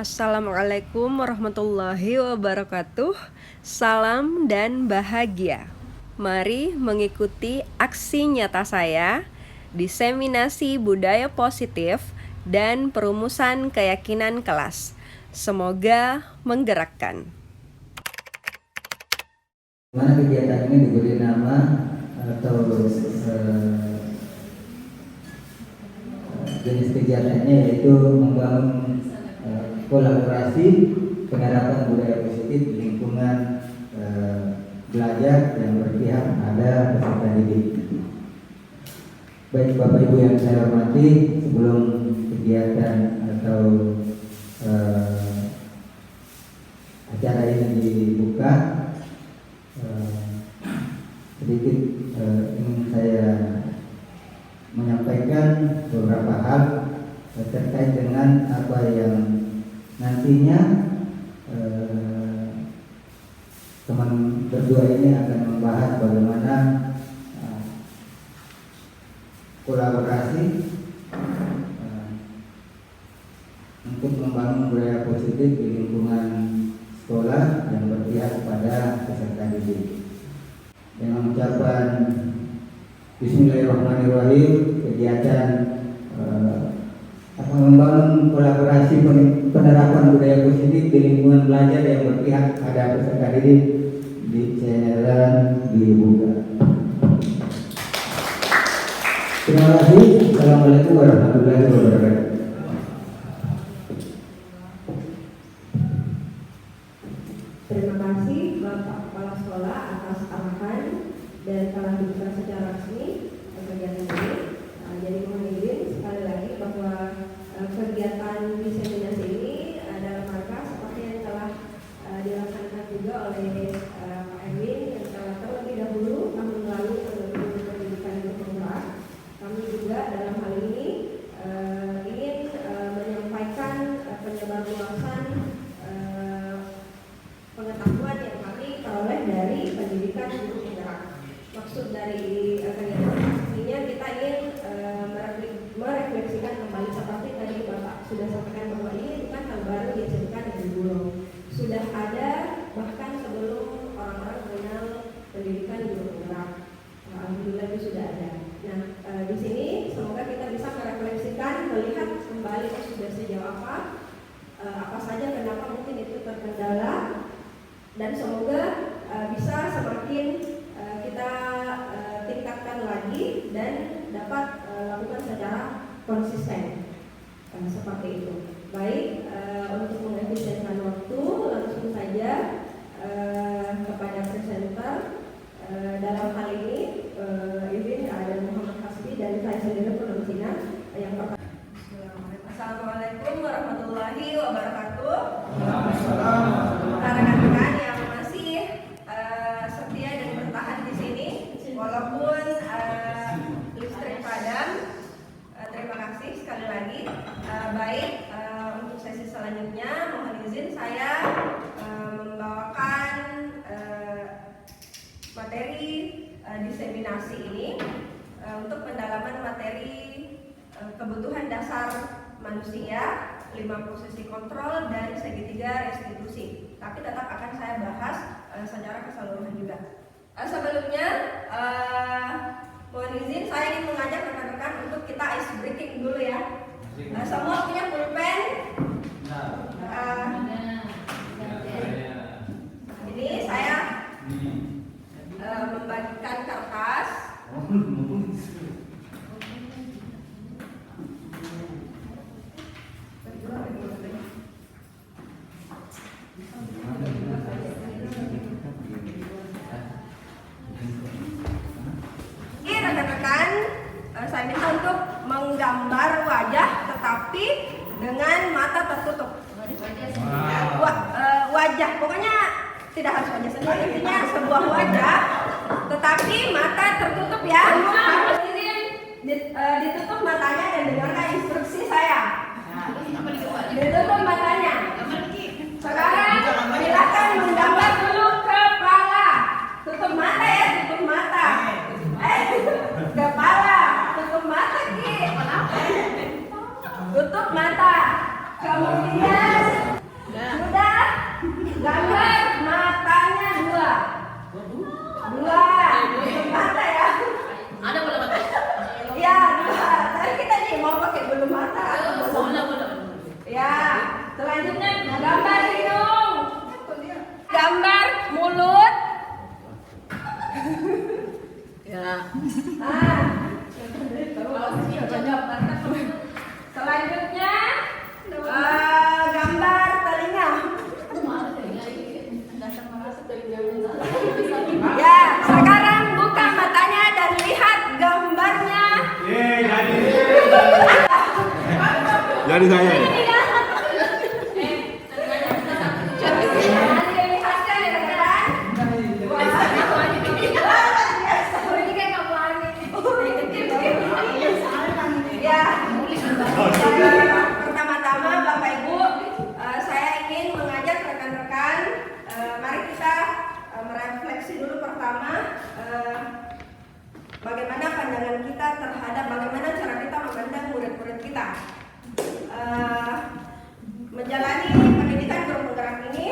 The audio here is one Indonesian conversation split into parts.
Assalamualaikum warahmatullahi wabarakatuh. Salam dan bahagia. Mari mengikuti aksi nyata saya, diseminasi budaya positif dan perumusan keyakinan kelas. Semoga menggerakkan. Mana kegiatan ini diberi nama atau jenis kegiatannya yaitu membangun kolaborasi penerapan budaya positif di lingkungan belajar yang berpihak pada peserta didik. Baik Bapak Ibu yang saya hormati, sebelum kegiatan atau acara ini dibuka, sedikit ingin saya menyampaikan beberapa hal terkait dengan apa yang nantinya teman berdua ini akan membahas bagaimana kolaborasi untuk membangun budaya positif di lingkungan sekolah yang berpihak pada peserta didik. Dengan ucapan Bismillahirrahmanirrahim, kegiatan akan membangun kolaborasi penerapan budaya positif di lingkungan belajar yang berpihak pada peserta didik di channel dibuka. Terima kasih. Assalamualaikum warahmatullahi wabarakatuh. Terima kasih Bapak Kepala Sekolah atas arahan dan telah dibuka secara resmi kegiatan ini. Jadi mohon izin sekali lagi bahwa kegiatan diseminasi ini dalam rangka seperti yang telah dilaksanakan juga oleh Pak Erwin yang telah terlebih dahulu tahun lalu melalui pendidikan bergerak. Kami juga dalam hal ini ingin menyampaikan penyebarluasan pengetahuan yang kami peroleh dari pendidikan guru penggerak. Maksud dari kegiatan ini kita ingin merefleksikan kembali seperti tadi Bapak sudah sampaikan bahwa ini bukan hal baru dijadikan dari dulu. Sudah ada bahkan sebelum orang-orang mengenal pendidikan guru penggerak. Alhamdulillah itu sudah ada. Nah, di sini semoga kita bisa merefleksikan, melihat kembali sudah sejauh apa saja kenapa mungkin itu terkendala, dan semoga bisa semakin kita tingkatkan lagi dan dapat lakukan secara konsisten seperti itu. Baik, untuk mengefisienkan waktu langsung saja kepada presenter. Dalam hal ini izin ada Muhammad Hasbi dan saya sendiri Purnosina yang pertama. Assalamualaikum warahmatullahi wabarakatuh. Waalaikumsalam. Rekan-rekan yang masih setia dan bertahan di sini walaupun listrik padam, terima kasih sekali lagi. Baik, untuk sesi selanjutnya mohon izin saya membawakan materi diseminasi ini untuk pendalaman materi kebutuhan dasar manusia, 5 posisi kontrol dan segitiga restitusi. Tapi tetap akan saya bahas secara keseluruhan juga. Sebelumnya mohon izin saya ingin mengajak rekan-rekan untuk kita ice breaking dulu ya. Semua punya pulpen? Ini saya membagikan kertas. Ini rekan-rekan, saya minta untuk menggambar wajah tetapi dengan mata tertutup. Wajah, pokoknya tidak harus wajah sendiri, intinya sebuah wajah tetapi mata tertutup ya. Harus ditutup matanya dan dengarkan instruksi saya. Ditutup matanya. Sekarang silakan menggambar dulu kepala. Tutup mata ya, tutup mata. Kepala, tutup mata Ki. Tutup mata. Kemudian Selanjutnya gambar telinga. Ya, sekarang buka matanya dan lihat gambarnya. Jadi saya. Pertama-tama Bapak Ibu, saya ingin mengajak rekan-rekan, mari kita merefleksi dulu pertama bagaimana pandangan kita terhadap bagaimana cara kita memandang murid-murid kita. Menjalani pendidikan guru penggerak ini,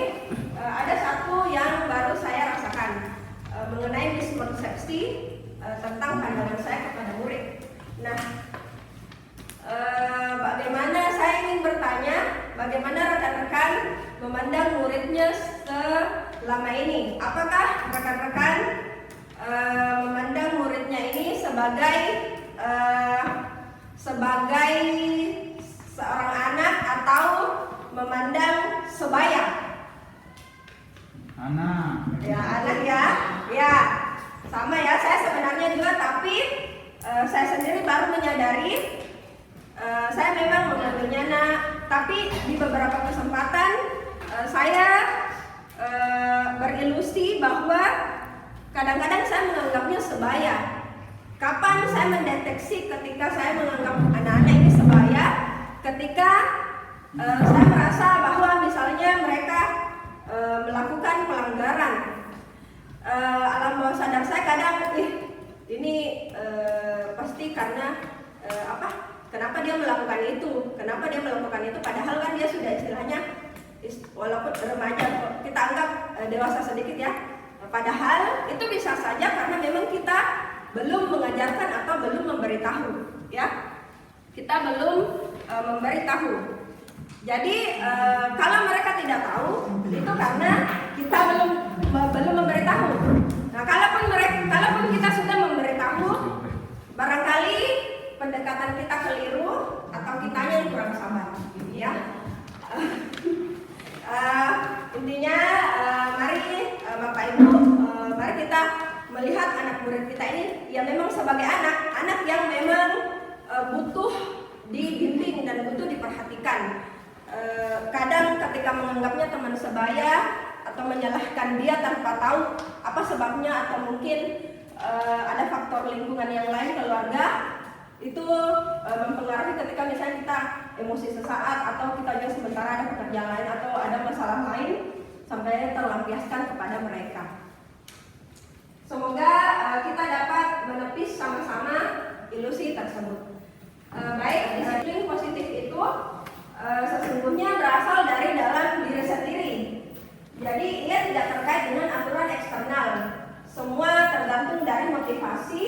ada satu yang baru saya rasakan mengenai miskonsepsi tentang pandangan saya kepada murid. Nah, bagaimana saya ingin bertanya, bagaimana rekan-rekan memandang muridnya selama ini? Apakah rekan-rekan memandang muridnya ini sebagai seorang anak atau memandang sebaya? Anak. Ya, anak ya. Ya, sama ya. Saya sebenarnya juga, tapi saya sendiri baru menyadari saya memang mengambilnya anak, tapi di beberapa kesempatan saya berilusi bahwa kadang-kadang saya menganggapnya sebaya. Kapan saya mendeteksi ketika saya menganggap anak-anak ini sebaya? Ketika saya merasa bahwa misalnya mereka melakukan pelanggaran. Alam bawah sadar saya kadang, ini pasti karena kenapa dia melakukan itu? Kenapa dia melakukan itu? Padahal kan dia sudah istilahnya, walaupun remaja, kita anggap dewasa sedikit ya. Padahal itu bisa saja karena memang kita belum mengajarkan atau belum memberitahu, ya. Kita belum memberitahu. Jadi kalau mereka tidak tahu, itu karena kita belum memberitahu. Nah, kalaupun kita sudah memberitahu, barangkali pendekatan kita keliru atau kitanya yang kurang sabar, ya. Intinya, mari Bapak Ibu, mari kita melihat anak murid kita ini ya memang sebagai anak yang memang butuh dibimbing dan butuh diperhatikan. Kadang ketika menganggapnya teman sebaya atau menyalahkan dia tanpa tahu apa sebabnya, atau mungkin ada faktor lingkungan yang lain, keluarga, itu mempengaruhi ketika misalnya kita emosi sesaat atau kita juga sementara ada pekerjaan lain atau ada masalah lain sampai terlampiaskan kepada mereka. Semoga kita dapat menepis sama-sama ilusi tersebut. Baik, disiplin positif itu sesungguhnya berasal dari dalam diri sendiri. Jadi ia tidak terkait dengan aturan eksternal. Semua tergantung dari motivasi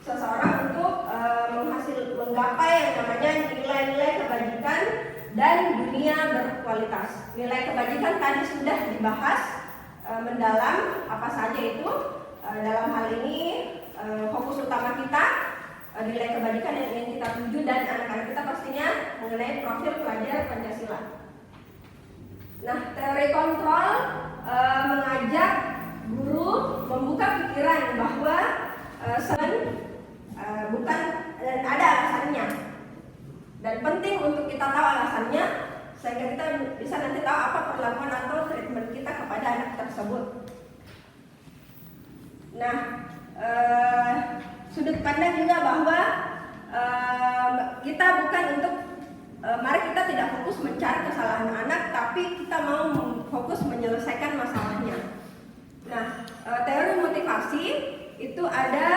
seseorang untuk menggapai yang namanya nilai-nilai kebajikan dan dunia berkualitas. Nilai kebajikan tadi sudah dibahas mendalam, apa saja itu. Dalam hal ini fokus utama kita nilai kebajikan yang ingin kita tuju, dan anak-anak kita pastinya mengenai profil pelajar Pancasila. Nah, teori kontrol mengajak guru membuka pikiran bahwa bukan, dan ada alasannya, dan penting untuk kita tahu alasannya sehingga kita bisa nanti tahu apa perlakuan atau treatment kita kepada anak tersebut. Nah, sudut pandang juga bahwa kita bukan untuk mari kita tidak fokus mencari kesalahan anak, tapi kita mau fokus menyelesaikan masalahnya. Nah, teori motivasi itu ada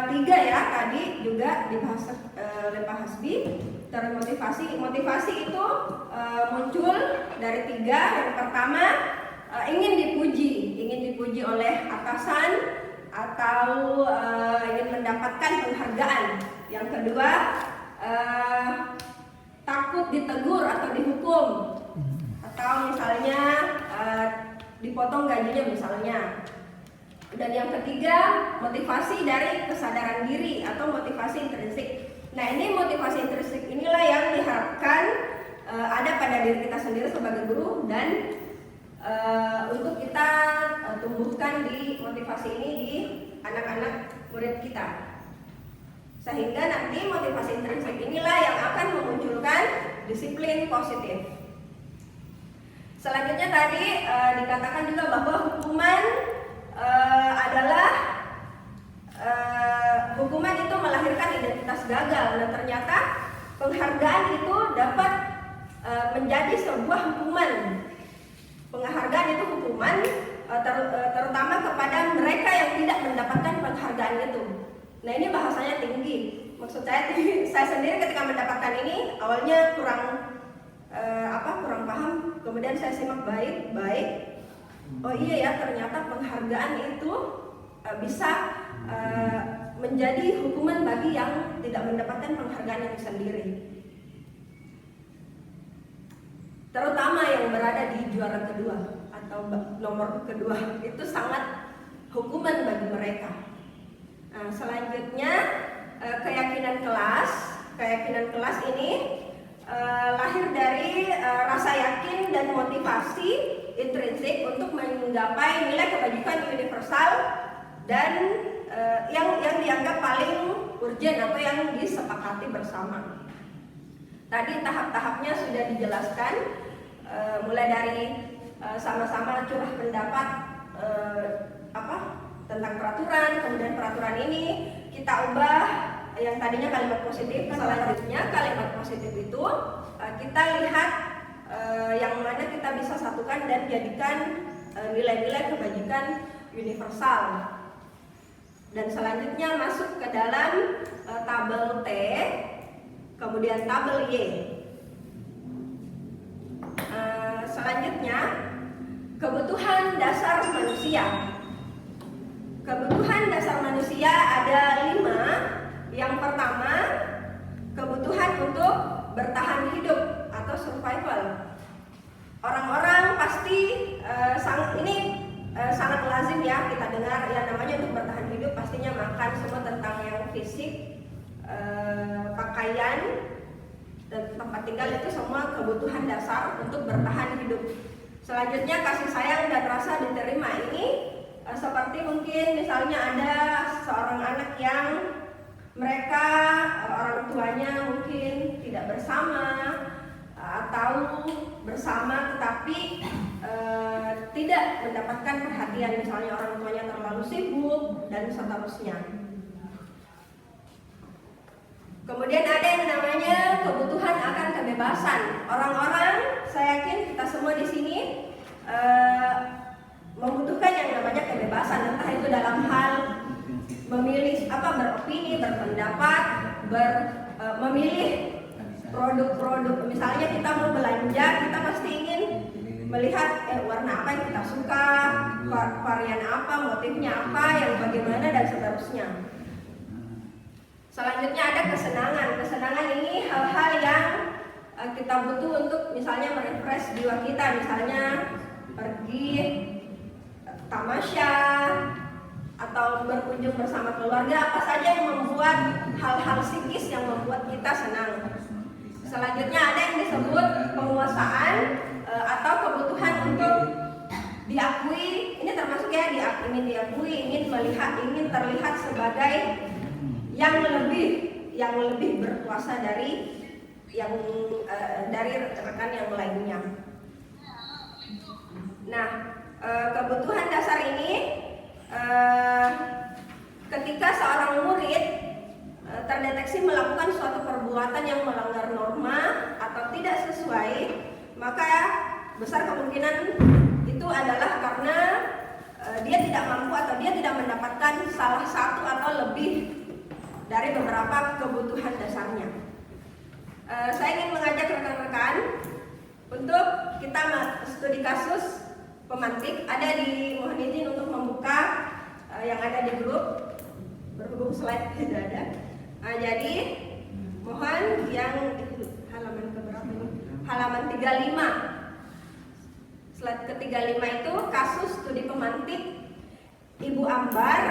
3 ya, tadi juga dibahas oleh Pak Hasbi. Teori motivasi itu muncul dari 3. Yang pertama, ingin dipuji oleh atasan atau ingin mendapatkan penghargaan. Yang kedua, takut ditegur atau dihukum, atau misalnya dipotong gajinya misalnya. Dan yang ketiga, motivasi dari kesadaran diri atau motivasi intrinsik. Nah, ini motivasi intrinsik inilah yang diharapkan ada pada diri kita sendiri sebagai guru dan untuk kita tumbuhkan di motivasi ini di anak-anak murid kita. Sehingga nanti motivasi intrinsik inilah yang akan memunculkan disiplin positif. Selanjutnya tadi dikatakan juga bahwa hukuman adalah hukuman itu melahirkan identitas gagal. Dan ternyata penghargaan itu dapat menjadi sebuah hukuman. Penghargaan itu hukuman terutama kepada mereka yang tidak mendapatkan penghargaan itu. Nah, ini bahasanya tinggi. Maksud saya sendiri ketika mendapatkan ini awalnya kurang paham. Kemudian saya simak baik. Oh iya ya, ternyata penghargaan itu bisa menjadi hukuman bagi yang tidak mendapatkan penghargaan itu sendiri. Terutama yang berada di juara kedua atau nomor kedua, itu sangat hukuman bagi mereka. Nah, selanjutnya keyakinan kelas ini lahir dari rasa yakin dan motivasi intrinsik untuk menggapai nilai kebajikan universal dan yang dianggap paling urgen atau yang disepakati bersama. Tadi tahap-tahapnya sudah dijelaskan, mulai dari sama-sama curah pendapat tentang peraturan, kemudian peraturan ini kita ubah yang tadinya kalimat positif. Selanjutnya kalimat positif itu kita lihat yang mana kita bisa satukan dan jadikan nilai-nilai kebajikan universal. Dan selanjutnya masuk ke dalam tabel T, kemudian tabel Y. Selanjutnya kebutuhan dasar manusia. Kebutuhan dasar manusia ada 5. Yang pertama, kebutuhan untuk bertahan hidup atau survival. Orang-orang pasti sangat lazim ya kita dengar yang namanya untuk bertahan hidup pastinya makan, semua tentang yang fisik, pakaian, dan tempat tinggal itu semua kebutuhan dasar untuk bertahan hidup. Selanjutnya kasih sayang dan rasa diterima ini seperti mungkin misalnya ada seorang anak yang mereka orang tuanya mungkin tidak bersama atau bersama tetapi tidak mendapatkan perhatian, misalnya orang tuanya terlalu sibuk dan seterusnya. Kemudian ada yang namanya kebutuhan akan kebebasan. Orang-orang, saya yakin kita semua di sini membutuhkan yang namanya kebebasan, entah itu dalam hal memilih beropini, berpendapat, memilih produk-produk. Misalnya kita mau belanja, kita pasti ingin melihat warna apa yang kita suka, varian apa, motifnya apa, yang bagaimana dan seterusnya. Selanjutnya ada kesenangan. Kesenangan ini hal-hal yang kita butuh untuk misalnya merefresh jiwa kita, misalnya pergi tamasya atau berkunjung bersama keluarga, apa saja yang membuat hal-hal psikis yang membuat kita senang. Selanjutnya ada yang disebut penguasaan atau kebutuhan untuk diakui. Ini termasuk ya ingin diakui, ingin terlihat sebagai yang lebih berkuasa dari rekan yang lainnya. Nah, kebutuhan dasar ini ketika seorang murid terdeteksi melakukan suatu perbuatan yang melanggar norma atau tidak sesuai, maka besar kemungkinan itu adalah karena dia tidak mampu atau dia tidak mendapatkan salah satu atau lebih dari beberapa kebutuhan dasarnya. Saya ingin mengajak rekan-rekan untuk kita studi kasus pemantik. Mohon izin untuk membuka yang ada di grup, berhubung slide tidak ada. Jadi mohon yang halaman keberapa ini? Halaman 35. Slide ke-35 itu kasus studi pemantik Ibu Ambar,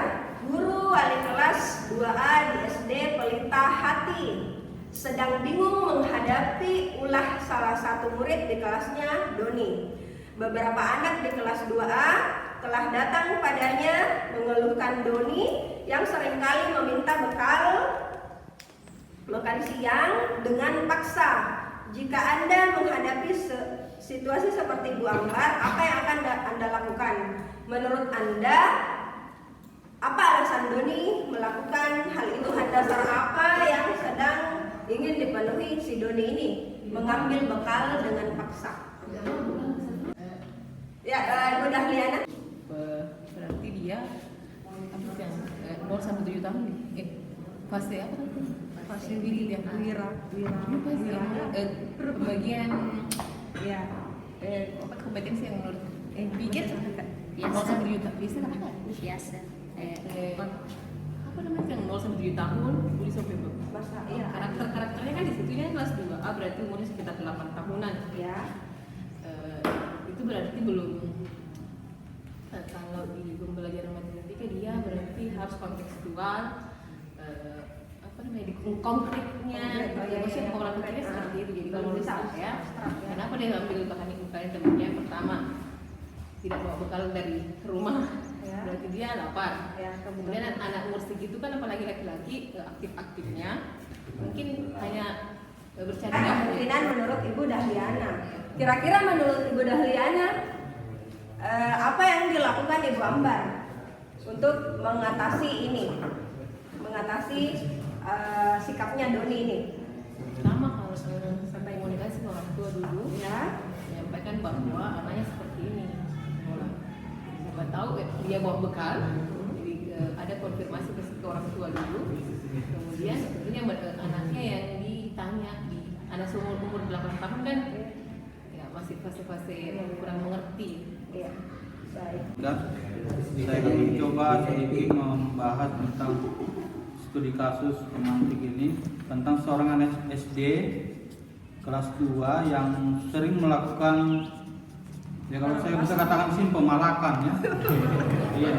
guru wali kelas 2A di SD Pelita Hati, sedang bingung menghadapi ulah salah satu murid di kelasnya, Doni. Beberapa anak di kelas 2A telah datang padanya mengeluhkan Doni yang seringkali meminta bekal makan siang dengan paksa. Jika Anda menghadapi situasi seperti Bu Ambar, apa yang akan Anda lakukan? Menurut Anda, apa alasan Doni melakukan hal itu? Dasar apa yang sedang ingin dipenuhi si Doni ini? Mengambil bekal dengan paksa. Ya, Ibu Dahliana. Berarti dia apa yang 0 sampai 7 tahun fase apa tadi? Fase dia bagian Ya. apa kompetensi yang menurut pikir Biasa. 0 sampai 7 tahun biasa kan apa? Biasa. Apa namanya yang 0 sampai 7 tahun boleh sampai Masa iya. karakternya kan di situnya kelas 2A berarti umurnya sekitar 8 tahunan. Ya. Itu berarti belum kalau di pembelajaran matematika dia berarti harus kontekstual apa namanya di konkretnya maksudnya konkretnya seperti itu. Jadi kalau menurut saya kenapa dia ambil bahan temannya? Pertama, tidak bawa bekal dari rumah, berarti dia lapar. Kemudian anak umur segitu kan apalagi laki-laki aktif-aktifnya mungkin hanya bercanda. Kemungkinan menurut Ibu Dahliana. Kira-kira menurut Ibu Dahliana apa yang dilakukan Ibu Ambar untuk mengatasi ini, mengatasi sikapnya Doni ini? Pertama harus sampai komunikasi ke orang tua dulu, Ya, menyampaikan bahwa anaknya seperti ini. Siapa tahu dia bawa bekal, jadi ada konfirmasi ke orang tua dulu. Kemudian tentunya anaknya yang ditanya, anak umur 8 tahun kan ya masih fase-fase kurang mengerti. iya. Baik. Dan saya akan mencoba sedikit membahas tentang studi kasus pemantik ini tentang seorang anak SD kelas 2 yang sering melakukan, ya kalau saya bisa katakan sih pemalakan ya. Iya.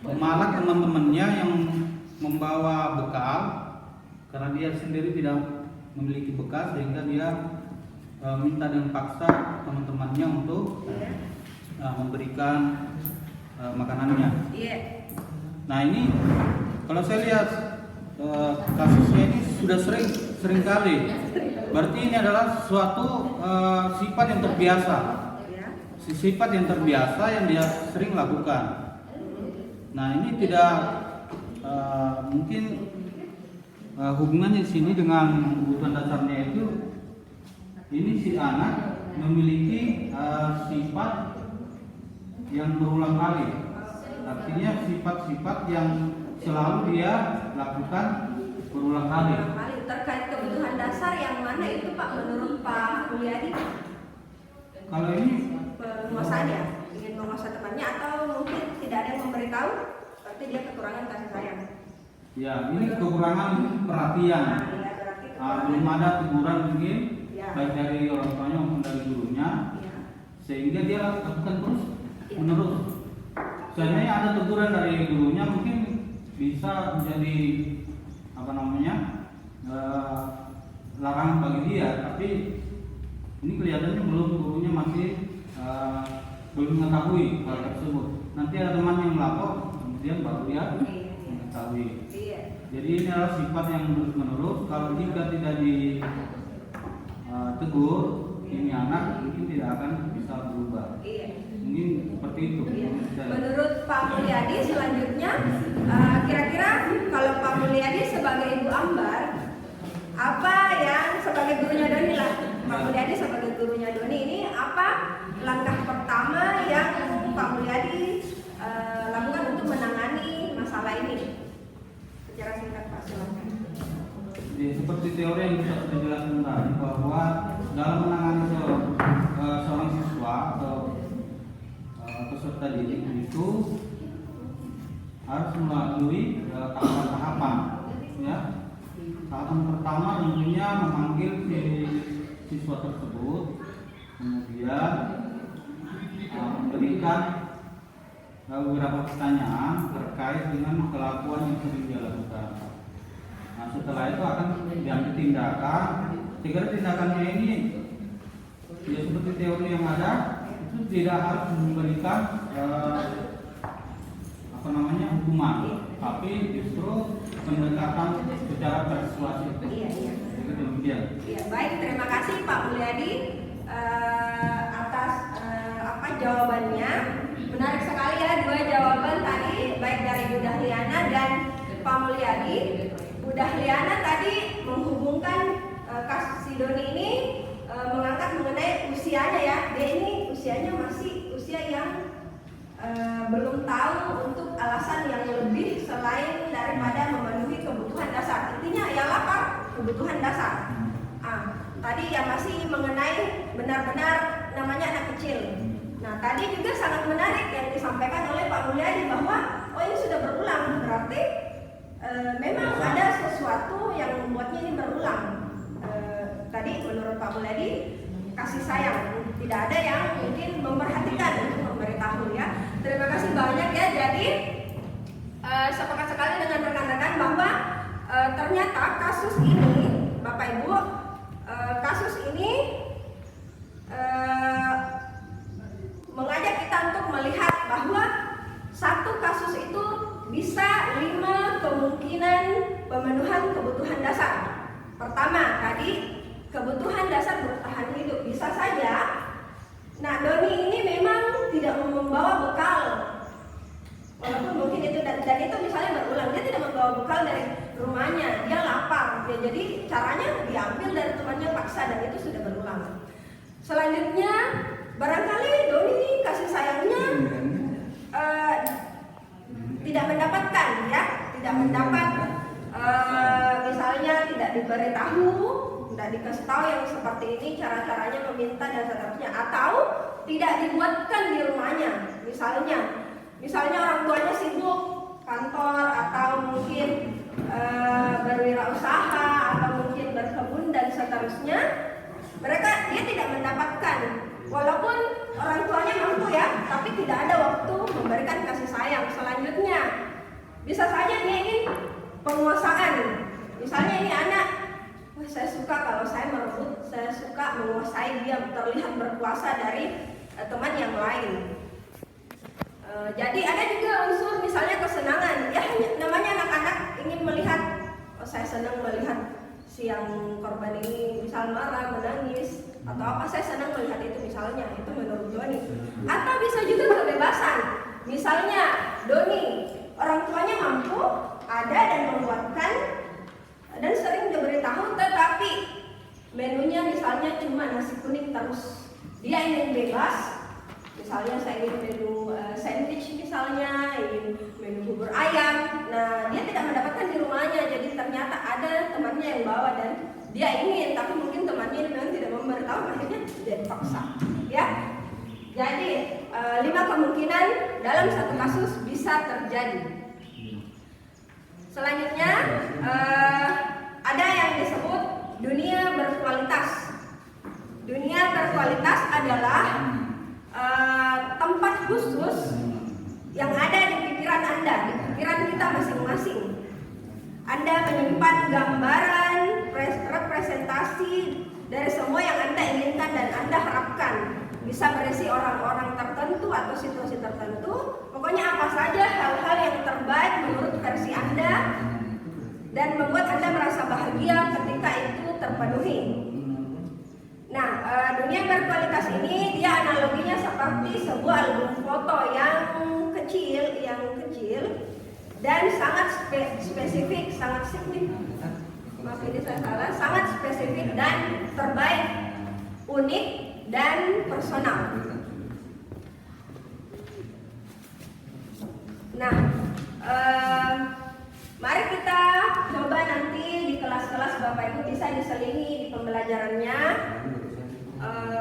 Memalak teman-temannya yang membawa bekal karena dia sendiri tidak memiliki bekal sehingga dia minta dengan paksa teman-temannya untuk memberikan makanannya. Iya. Nah ini kalau saya lihat kasusnya ini sudah sering kali. Berarti ini adalah suatu sifat yang terbiasa. Sifat yang terbiasa yang dia sering lakukan. Nah ini tidak mungkin hubungannya di sini dengan kebutuhan dasarnya itu. Ini si anak memiliki sifat yang berulang kali. Artinya sifat-sifat yang selalu dia lakukan berulang kali. Terkait kebutuhan dasar yang mana itu Pak menurut Pak Mulyadi? Kalau ini Penguasanya ingin menguasai temannya atau mungkin tidak ada yang memberitahu, berarti dia kekurangan kasih sayang. ya ini kekurangan perhatian. Ya, berarti Belum ada teguran mungkin Ya. baik dari orang tuanya maupun dari gurunya, Ya. sehingga dia lakukan terus menerus. Sebenarnya ada teguran dari gurunya mungkin bisa menjadi apa namanya larangan bagi dia, tapi ini kelihatannya gurunya masih belum mengetahui hal tersebut. Nanti ada teman yang melapor, kemudian baru dia mengetahui. Iya. Jadi ini adalah sifat yang terus-menerus. Kalau jika tidak ditegur, ini anak mungkin tidak akan bisa berubah. Iya. Mungkin seperti itu. Iya. Menurut Pak Mulyadi selanjutnya, kira-kira kalau Pak Mulyadi sebagai Ibu Ambar, apa yang sebagai gurunya Doni lah, Pak Mulyadi sebagai gurunya Doni ini apa langkah pertama yang Pak Mulyadi lakukan untuk menangani masalah ini? Secara singkat Pak, silakan. Ya, seperti teori yang sudah dijelaskan tadi bahwa dalam menangani seorang siswa atau peserta didik itu harus melalui tahapan-tahapan. Ya, tahapan pertama tentunya memanggil si siswa tersebut, kemudian memberikan beberapa pertanyaan terkait dengan kelakuan yang sering dia lakukan. Nah, setelah itu akan diambil tindakan. Saya kira tindakannya ini ya seperti teori yang ada, itu tidak harus memberikan hukuman, tapi justru pendekatan secara persuasif. Iya. Jadi demikian. Ya, baik, terima kasih Pak Mulyadi atas jawabannya. Menarik sekali ya dua jawaban tadi, baik dari Bu Dahliana dan Pak Mulyadi. Bu Dahliana tadi menghubungkan kasus si Doni ini mengangkat mengenai usianya ya. Dia ini usianya masih usia yang belum tahu untuk alasan yang lebih selain daripada memenuhi kebutuhan dasar. Intinya ya lapar, kebutuhan dasar. Tadi yang masih mengenai benar-benar namanya anak kecil. Nah, tadi juga sangat menarik yang disampaikan oleh Pak Mulyadi bahwa ini sudah berulang, berarti memang ada sesuatu yang membuatnya ini berulang. Tadi menurut Pak Mulyadi kasih sayang, tidak ada yang mungkin memperhatikan untuk memberitahu ya. Terima kasih banyak ya. Jadi sepakat sekali dengan rekan-rekan bahwa ternyata kasus ini, Bapak Ibu, kasus ini mengajak kita untuk melihat bahwa satu kasus itu bisa 5 kemungkinan pemenuhan kebutuhan dasar. Pertama, tadi kebutuhan dasar bertahan hidup bisa saja. Nah, Doni ini memang tidak membawa bekal, walaupun mungkin itu dan itu misalnya berulang, dia tidak membawa bekal dari rumahnya, dia lapar, jadi caranya diambil dari temannya paksa dan itu sudah berulang. Selanjutnya, barangkali Doni kasih sayangnya tidak mendapatkan ya, tidak mendapat, misalnya tidak diberitahu, tidak dikasih tahu yang seperti ini cara-caranya meminta dan seterusnya, atau tidak dibuatkan di rumahnya. Misalnya orang tuanya sibuk kantor atau mungkin berwirausaha atau mungkin berkebun dan seterusnya, dia tidak mendapatkan, walaupun orang tuanya mampu ya, tapi tidak ada waktu memberikan kasih sayang. Selanjutnya, bisa saja dia ingin penguasaan. Misalnya ini anak, saya suka kalau saya merebut, saya suka menguasai dia, terlihat berkuasa dari teman yang lain. Jadi ada juga unsur misalnya kesenangan. Ya namanya anak-anak ingin melihat, saya senang melihat si yang korban ini misal marah, menangis atau apa, saya senang melihat itu misalnya, itu menurut Doni. Atau bisa juga kebebasan. Misalnya Doni, orang tuanya mampu, ada dan membuatkan dan sering diberitahu, tetapi menunya misalnya cuma nasi kuning terus. Dia ingin bebas, misalnya saya ingin menu sandwich misalnya, ingin menu bubur ayam. Nah, dia tidak mendapatkan di rumahnya, jadi ternyata ada temannya yang bawa dan dia ingin, tapi mungkin temannya memang tidak memberitahu, akhirnya dia dipaksa. Ya, jadi 5 kemungkinan dalam satu kasus bisa terjadi. Selanjutnya ada yang disebut dunia berkualitas. Dunia berkualitas adalah tempat khusus yang ada di pikiran Anda, di pikiran kita masing-masing. Anda menyimpan gambaran, representasi dari semua yang Anda inginkan dan Anda harapkan. Bisa berisi orang-orang tertentu atau situasi tertentu. Pokoknya apa saja hal-hal yang terbaik menurut versi Anda dan membuat Anda merasa bahagia ketika itu terpenuhi. Nah, dunia berkualitas ini dia analoginya seperti sebuah album foto yang kecil dan sangat spesifik, sangat signifikan. Maaf ini saya salah, sangat spesifik dan terbaik, unik dan personal. Nah, mari kita coba nanti di kelas-kelas Bapak Ibu bisa diselingi di pembelajarannya.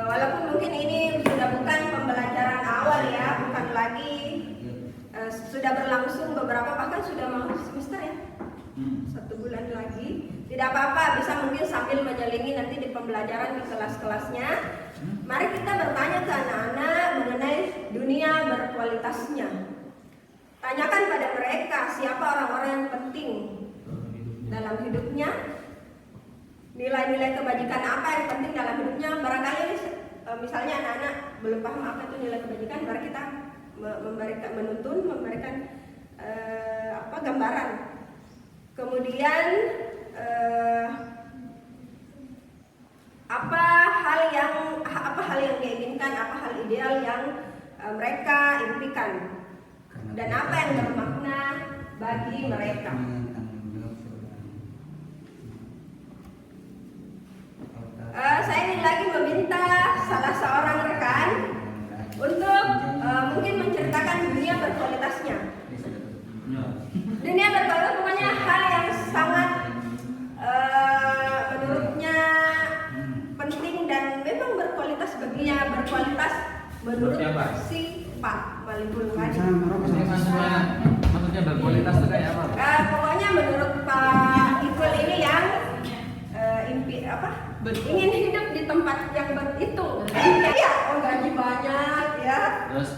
Walaupun mungkin ini sudah bukan pembelajaran awal ya, bukan lagi sudah berlangsung beberapa, bahkan sudah mau semester ya, 1 bulan lagi. Tidak apa-apa, bisa mungkin sambil menyelingi nanti di pembelajaran di kelas-kelasnya. Mari kita bertanya ke anak-anak mengenai dunia berkualitasnya. siapa orang-orang yang penting dalam hidupnya, nilai-nilai kebajikan apa yang penting dalam hidupnya. Barangkali misalnya anak-anak belum paham apa itu nilai kebajikan, baru kita memberikan gambaran. Kemudian apa hal yang diinginkan, apa hal ideal yang mereka impikan, dan apa yang bermakna bagi mereka. Saya ingin lagi meminta salah seorang rekan untuk mungkin menceritakan dunia berkualitasnya. Dunia berkualitas pokoknya hal yang sangat menurutnya penting dan memang berkualitas baginya, berkualitas menurut si Pak Malikul Hadi. Maksudnya berkualitas itu kayak apa? Pokoknya menurut Pak Ikul ini yang ingin hidup di tempat yang itu. Ya, gaji banyak ya. Terus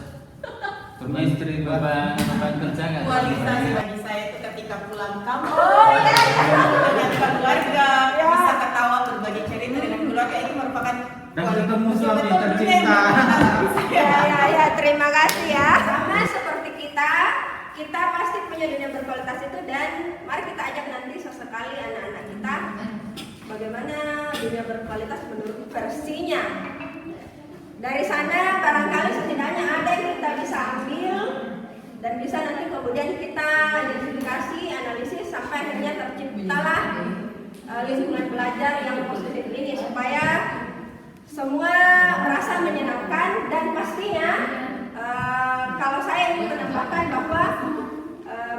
istri beban kerja nggak? Kualitas bagi saya itu ketika pulang kampung, Iya. dengan keluarga, Ya. bisa ketawa berbagi cerita dengan keluarga, itu merupakan Dan kualitas ketemu yang suami betul-betul tercinta. Ya, terima kasih ya. Sama seperti kita pasti punya dunia berkualitas itu, dan mari kita ajak nanti sesekali anak-anak kita bagaimana dunia berkualitas menurut versinya. Dari sana barangkali setidaknya ada yang kita bisa ambil dan bisa nanti kemudian kita identifikasi, analisis sampai akhirnya terciptalah lingkungan belajar yang positif ini supaya semua merasa menyenangkan. Dan pastinya kalau saya ingin menambahkan bahwa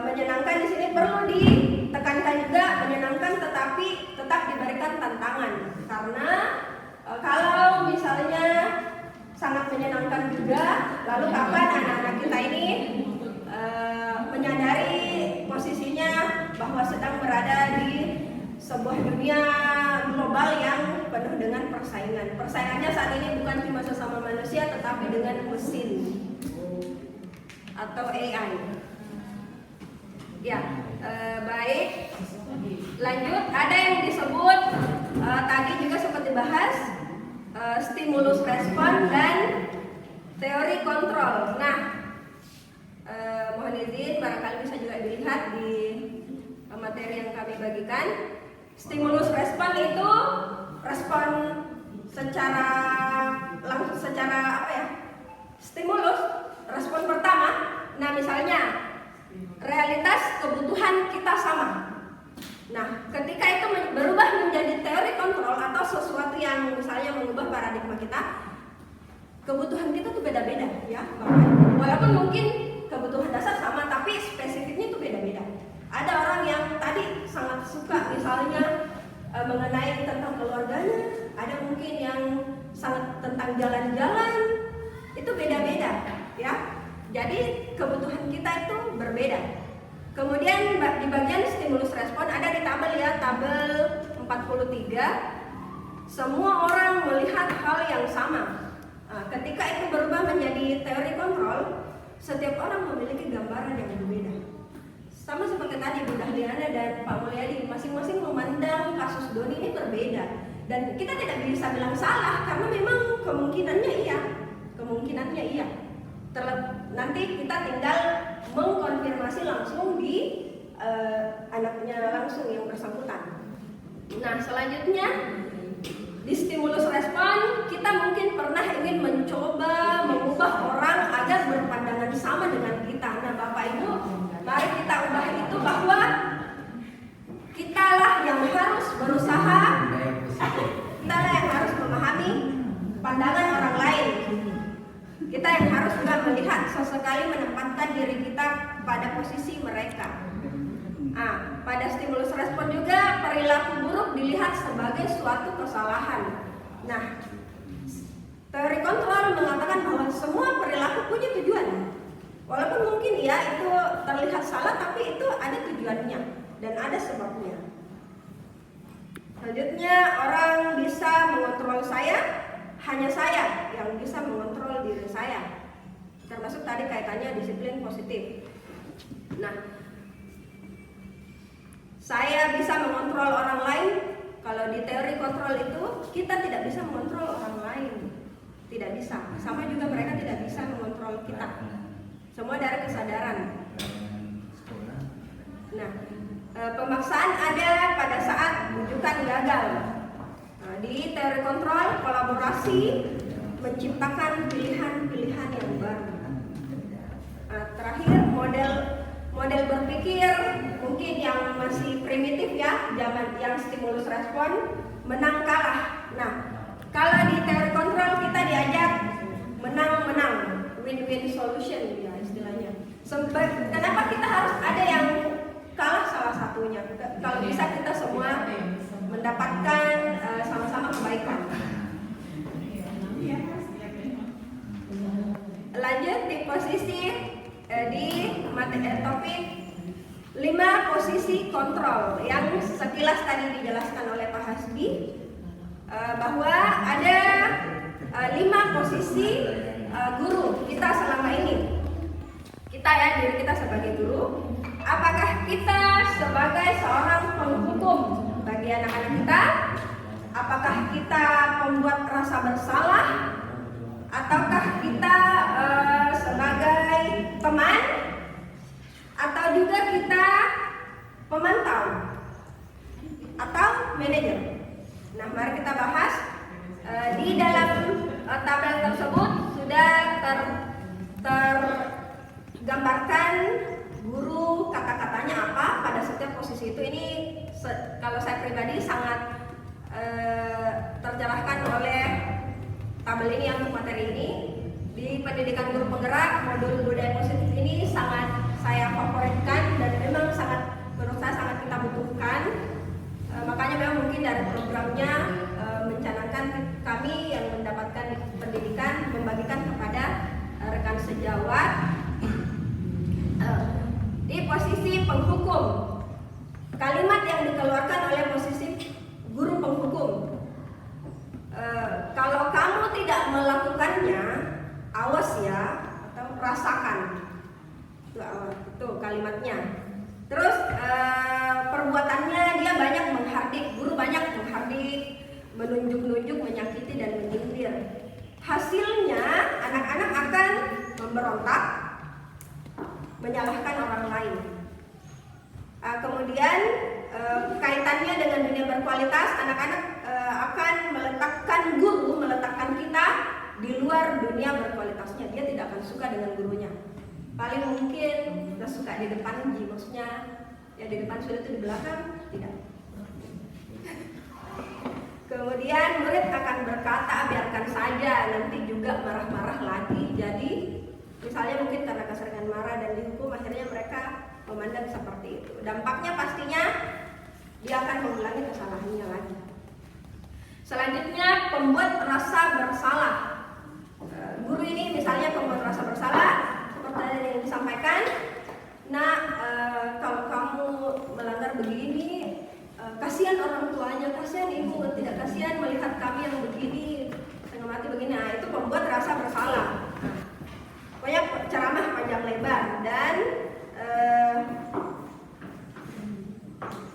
menyenangkan di sini perlu ditekankan juga, menyenangkan tetapi tetap diberikan tantangan, karena kalau misalnya sangat menyenangkan juga, lalu kapan anak-anak kita ini menyadari posisinya bahwa sedang berada di sebuah dunia global yang penuh dengan persaingan. Persaingannya saat ini bukan cuma sesama manusia, tetapi dengan mesin atau AI. Ya, baik. Lanjut, ada yang disebut tadi juga sempat dibahas stimulus respon dan teori kontrol. Nah, mohon izin barangkali bisa juga dilihat di materi yang kami bagikan. Stimulus respon itu respon secara apa ya? Stimulus respon pertama. Nah, misalnya realitas kebutuhan kita sama. Nah, ketika itu berubah menjadi teori kontrol atau sesuatu yang misalnya mengubah paradigma kita, kebutuhan kita tuh beda-beda ya. Walaupun mungkin kebutuhan dasar sama, tapi spesifiknya itu beda-beda. Ada orang yang tadi sangat suka misalnya mengenai tentang keluarganya, ada mungkin yang sangat tentang jalan-jalan, itu beda-beda ya. Jadi kebutuhan kita itu berbeda. Kemudian di bagian stimulus respon ada di tabel ya, tabel 43. Semua orang melihat hal yang sama. Nah, ketika itu berubah menjadi teori kontrol, setiap orang memiliki gambaran yang berbeda. Sama seperti tadi Bu Dahliana dan Pak Mulyadi, masing-masing memandang kasus Doni ini berbeda. Dan kita tidak bisa bilang salah karena memang kemungkinannya iya. Nanti kita tinggal mengkonfirmasi langsung di anaknya langsung yang bersangkutan. Nah, selanjutnya di stimulus respon kita mungkin pernah ingin mencoba mengubah orang agar berpandangan sama dengan kita. Nah, Bapak Ibu, mari kita ubah itu bahwa kitalah yang harus berusaha, kitalah yang harus memahami pandangan orang lain. Kita yang harus juga melihat sesekali menempatkan diri kita pada posisi mereka. Pada stimulus respon juga perilaku buruk dilihat sebagai suatu kesalahan. Nah, teori kontrol mengatakan bahwa semua perilaku punya tujuan. Walaupun mungkin ya itu terlihat salah, tapi itu ada tujuannya dan ada sebabnya. Selanjutnya, orang bisa mengontrol saya, hanya saya yang bisa mengontrol diri saya. Termasuk tadi kaitannya disiplin positif. Nah, saya bisa mengontrol orang lain. Kalau di teori kontrol itu kita tidak bisa mengontrol orang lain, tidak bisa. Sama juga mereka tidak bisa mengontrol kita. Semua dari kesadaran. Nah, pemaksaan ada pada saat rujukan gagal. Nah, di teori kontrol, kolaborasi menciptakan pilihan-pilihan yang baru. Nah, terakhir model berpikir mungkin yang masih primitif ya, zaman yang stimulus respon, menang kalah. Nah, kalau di teori kontrol kita diajak menang-menang, win-win solution ya istilahnya. Kenapa kita harus ada yang kalah salah satunya? Kalau bisa kita semua mendapatkan sama-sama kebaikan. Lanjut di posisi di materi topik 5 posisi kontrol yang sekilas tadi dijelaskan oleh Pak Hasbi, bahwa ada 5 posisi guru kita selama ini. Kita ya, diri kita sebagai guru. Apakah kita sebagai seorang penghukum bagi anak-anak kita? Apakah kita membuat rasa bersalah? Ataukah kita sebagai teman? Atau juga kita pemantau? Atau manajer? Nah, mari kita bahas. Di dalam tabel tersebut sudah tergambarkan guru kata-katanya apa pada setiap posisi itu. Ini kalau saya pribadi sangat tercerahkan oleh tabel ini yang untuk materi ini. Di pendidikan guru penggerak, modul budaya positif ini sangat saya favoritkan dan memang menurut saya sangat kita butuhkan. Makanya memang mungkin dari programnya mencanangkan kami yang mendapatkan pendidikan membagikan kepada rekan sejawat. Di posisi penghukum, kalimat yang dikeluarkan oleh posisi guru penghukum, kalau kamu tidak melakukannya, awas ya, atau rasakan. Itu kalimatnya. Terus perbuatannya dia banyak menghardik, guru banyak menghardik, menunjuk-nunjuk, menyakiti dan menyindir. Hasilnya anak-anak akan memberontak, menyalahkan orang lain. Kemudian kaitannya dengan dunia berkualitas, anak-anak akan meletakkan kita di luar dunia berkualitasnya. Dia tidak akan suka dengan gurunya. Paling mungkin kita suka di depan, maksudnya ya di depan sudah itu di belakang tidak. Kemudian murid akan berkata biarkan saja, nanti juga marah-marah lagi. Jadi misalnya mungkin karena keseringan marah dan dihukum, akhirnya mereka memandang seperti itu. Dampaknya pastinya dia akan mengulangi kesalahannya lagi. Selanjutnya pembuat rasa bersalah. Guru ini misalnya pembuat rasa bersalah, pertanyaan yang disampaikan, nah kalau kamu melanggar begini, kasihan orang tuanya, kasihan ibu, tidak kasihan melihat kami yang begini, setengah mati begini. Nah, itu pembuat rasa bersalah. Pokoknya ceramah panjang lebar dan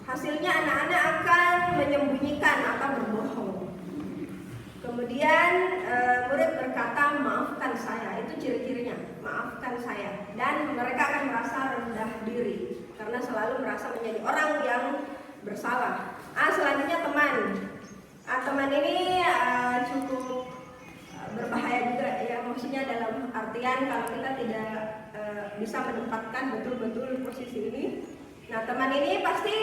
hasilnya anak-anak akan menyembunyikan atau berbohong. Kemudian murid berkata maafkan saya, itu ciri-cirinya, maafkan saya. Dan mereka akan merasa rendah diri karena selalu merasa menjadi orang yang bersalah. Selanjutnya teman. Teman ini cukup berbahaya juga ya, maksudnya dalam artian kalau kita tidak bisa menempatkan betul-betul posisi ini. Nah, teman ini pasti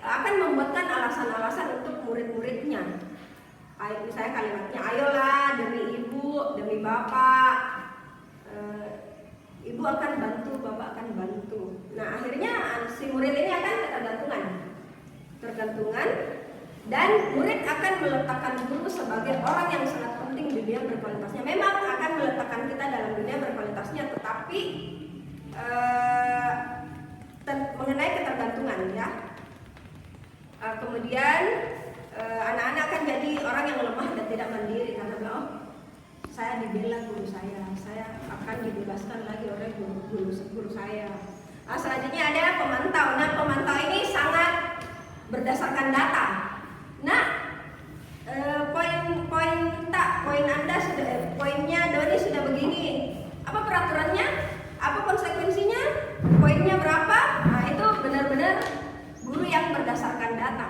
akan membuatkan alasan-alasan untuk murid-muridnya. Misalnya kalimatnya, ayolah demi ibu, demi bapak, ibu akan bantu, bapak akan bantu. Nah, akhirnya si murid ini akan tergantungan dan murid akan meletakkan guru sebagai orang yang sangat penting di dunia berkualitasnya. Memang akan meletakkan kita dalam dunia berkualitasnya, tetapi mengenai ketergantungan ya. Kemudian anak-anak akan jadi orang yang lemah dan tidak mandiri karena saya dibela guru saya akan dibebaskan lagi oleh guru saya. Selanjutnya ada pemantau. Nah, pemantau ini sangat berdasarkan data. Nah, poinnya Doni sudah begini. Apa peraturannya? Apa konsekuensinya? Poinnya berapa? Nah, itu benar-benar guru yang berdasarkan data.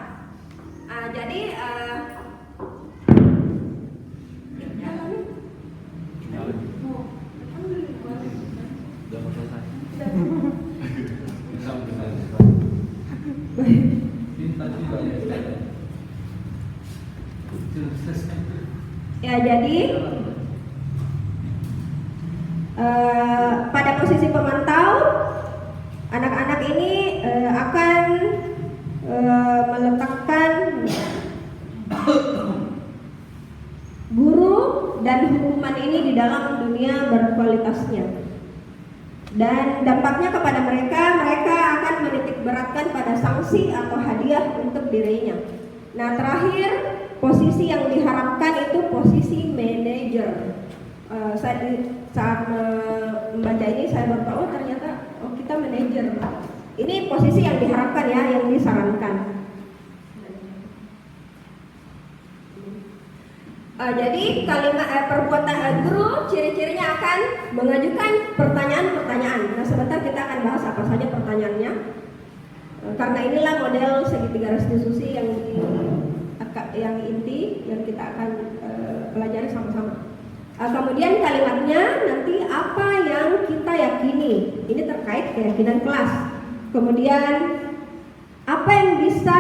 Jadi ya, jadi pada posisi pemantau, anak-anak ini akan meletakkan guru dan hukuman ini di dalam dunia berkualitasnya. Dan dampaknya kepada mereka akan menitik beratkan pada sanksi atau hadiah untuk dirinya. Nah, terakhir, posisi yang diharapkan itu posisi manajer. Saya saat membaca ini saya baru tahu ternyata kita manajer. Ini posisi yang diharapkan ya, yang disarankan. Jadi kalimat perbuatan guru ciri-cirinya akan mengajukan pertanyaan-pertanyaan. Nah, sebentar kita akan bahas apa saja pertanyaannya. Karena inilah model segitiga restitusi yang inti yang kita akan pelajari sama-sama. Kemudian kalimatnya nanti apa yang kita yakini. Ini terkait keyakinan kelas. Kemudian apa yang bisa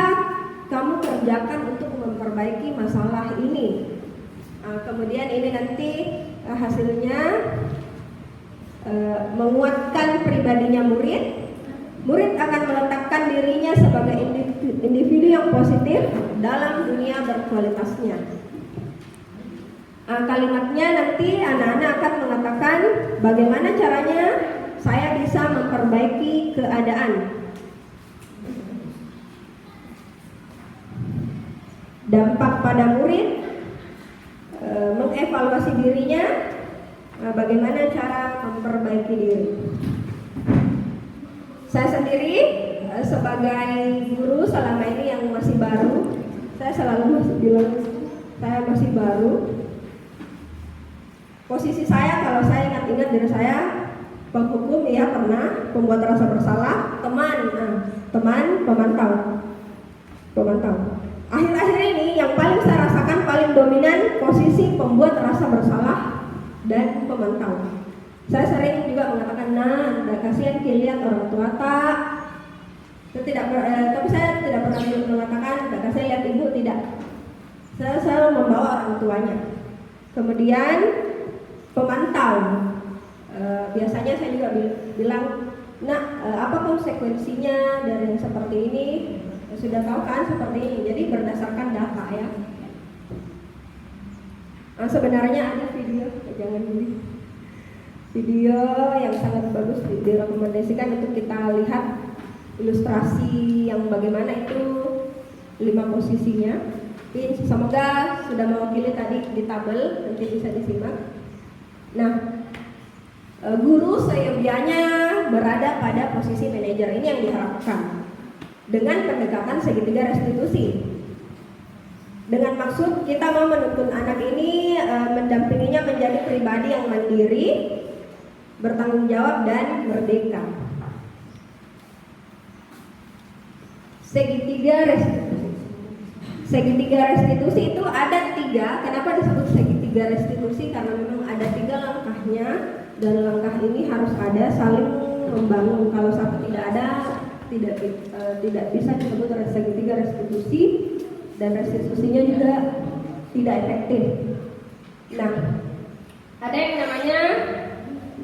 kamu kerjakan untuk memperbaiki masalah ini. Kemudian ini nanti hasilnya menguatkan pribadinya murid. Murid akan meletakkan dirinya sebagai individu yang positif dalam dunia berkualitasnya. Kalimatnya nanti anak-anak akan mengatakan bagaimana caranya saya bisa memperbaiki keadaan. Dampak pada murid, mengevaluasi dirinya, bagaimana cara memperbaiki diri. Saya sendiri sebagai guru selama ini yang masih baru, saya selalu bilang saya masih baru. Posisi saya, kalau saya ingat-ingat diri saya, penghukum ya pernah, pembuat rasa bersalah, teman pemantau. Akhir-akhir ini yang paling saya rasakan paling dominan posisi pembuat rasa bersalah dan pemantau. Saya sering juga mengatakan, kasihan lihat orang tua tak. Tapi saya tidak pernah mengatakan, kasihan lihat ibu, tidak. Saya selalu membawa orang tuanya. Kemudian pemantau, biasanya saya juga bilang, apa konsekuensinya dari yang seperti ini? Sudah tahu kan seperti ini. Jadi berdasarkan data ya. Sebenarnya ada jangan beli. Video yang sangat bagus direkomendasikan untuk kita lihat ilustrasi yang bagaimana itu 5 posisinya. Semoga sudah mewakili tadi di tabel, nanti bisa disimak. Nah, guru seyogianya berada pada posisi manajer, ini yang diharapkan dengan pendekatan segitiga restitusi. Dengan maksud kita mau menuntun anak ini mendampinginya menjadi pribadi yang mandiri, bertanggung jawab dan merdeka. Segitiga restitusi itu ada 3. Kenapa disebut segitiga restitusi? Karena memang ada 3 langkahnya, dan langkah ini harus ada saling membangun. Kalau satu tidak ada, tidak bisa disebut segitiga restitusi, dan restitusinya juga tidak efektif. Nah, ada yang namanya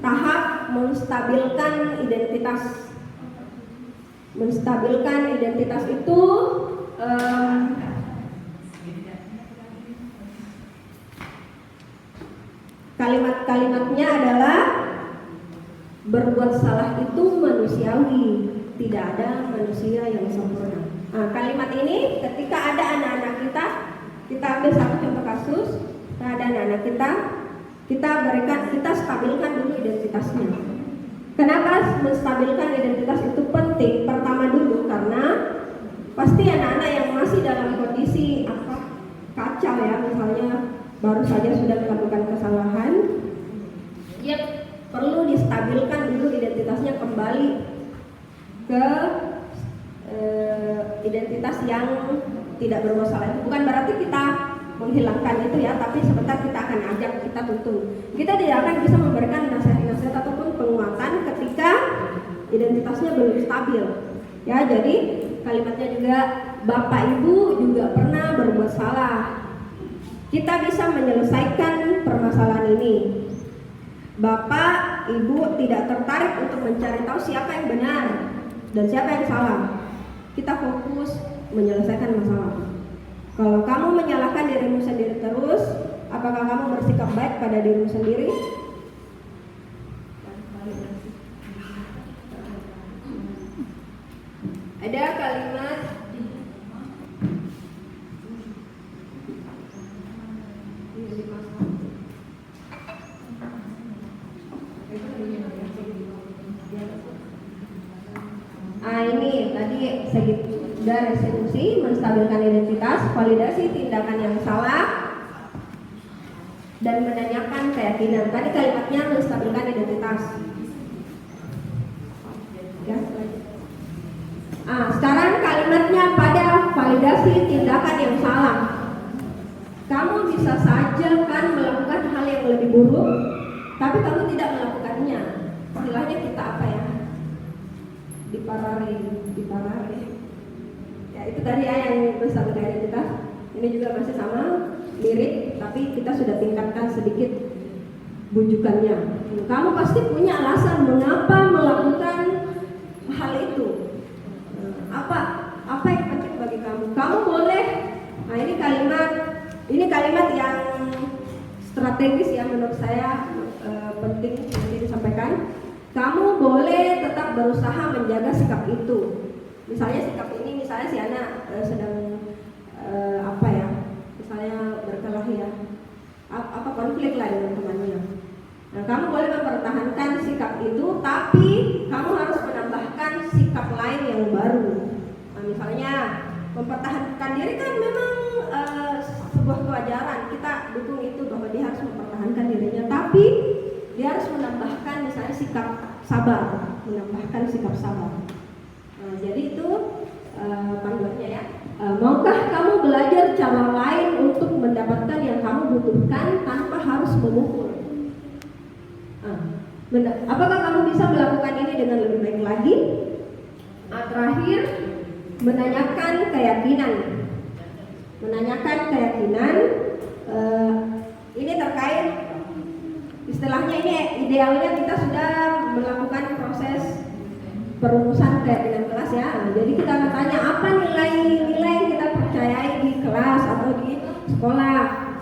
tahap menstabilkan identitas. Menstabilkan identitas itu kalimat-kalimatnya adalah berbuat salah itu manusiawi, tidak ada manusia yang sempurna. Kalimat ini ketika ada anak-anak kita ambil satu contoh kasus, ada anak-anak kita stabilkan dulu identitasnya. Kenapa menstabilkan identitas itu penting? Pertama dulu karena pasti anak-anak yang masih dalam kondisi kacau ya, misalnya baru saja sudah melakukan kesalahan, dia perlu distabilkan dulu identitasnya kembali ke identitas yang tidak bermasalah. Itu bukan berarti kita menghilangkan itu ya, tapi sebentar kita akan ajak, kita tuntun. Kita tidak akan bisa memberikan nasihat-nasihat ataupun penguatan ketika identitasnya belum stabil. Ya, jadi kalimatnya juga Bapak Ibu juga pernah berbuat salah. Kita bisa menyelesaikan permasalahan ini. Bapak Ibu tidak tertarik untuk mencari tahu siapa yang benar dan siapa yang salah. Kita fokus menyelesaikan masalah. Kalau kamu menyalahkan dirimu sendiri terus, apakah kamu bersikap baik pada dirimu sendiri? Ada kalimat ini tadi sudah restitusi, menstabilkan identitas, validasi tindakan yang salah, dan menanyakan keyakinan. Tadi kalimatnya menstabilkan identitas. Ya. Sekarang kalimatnya pada validasi tindakan yang salah. Kamu bisa saja kan melakukan hal yang lebih buruk, tapi kamu tidak melakukannya. Istilahnya kita apa ya? Diparare. Ya itu tadi ya yang menstabilkan identitas. Ini juga masih sama, mirip, tapi kita sudah tingkatkan sedikit bujukannya. Kamu pasti punya alasan mengapa melakukan hal itu. Apa yang penting bagi kamu? Kamu boleh. Ini kalimat yang strategis ya, menurut saya penting nanti disampaikan. Kamu boleh tetap berusaha menjaga sikap itu. Misalnya sikap ini, misalnya si anak sedang misalnya berkelahi ya, konflik lah dengan temannya. Nah, kamu boleh mempertahankan sikap itu, tapi kamu harus menambahkan sikap lain yang baru. Nah, misalnya mempertahankan diri kan memang sebuah kewajaran, kita dukung itu bahwa dia harus mempertahankan dirinya, tapi dia harus menambahkan misalnya sikap sabar, Nah, jadi itu panduannya ya. Maukah kamu belajar cara lain untuk mendapatkan yang kamu butuhkan tanpa harus memukul? Apakah kamu bisa melakukan ini dengan lebih baik lagi? Terakhir, menanyakan keyakinan. Ini terkait istilahnya, ini idealnya kita sudah melakukan proses perumusan keyakinan kelas ya. Jadi kita akan tanya apa nilai-nilai yang kita percayai di kelas atau di sekolah.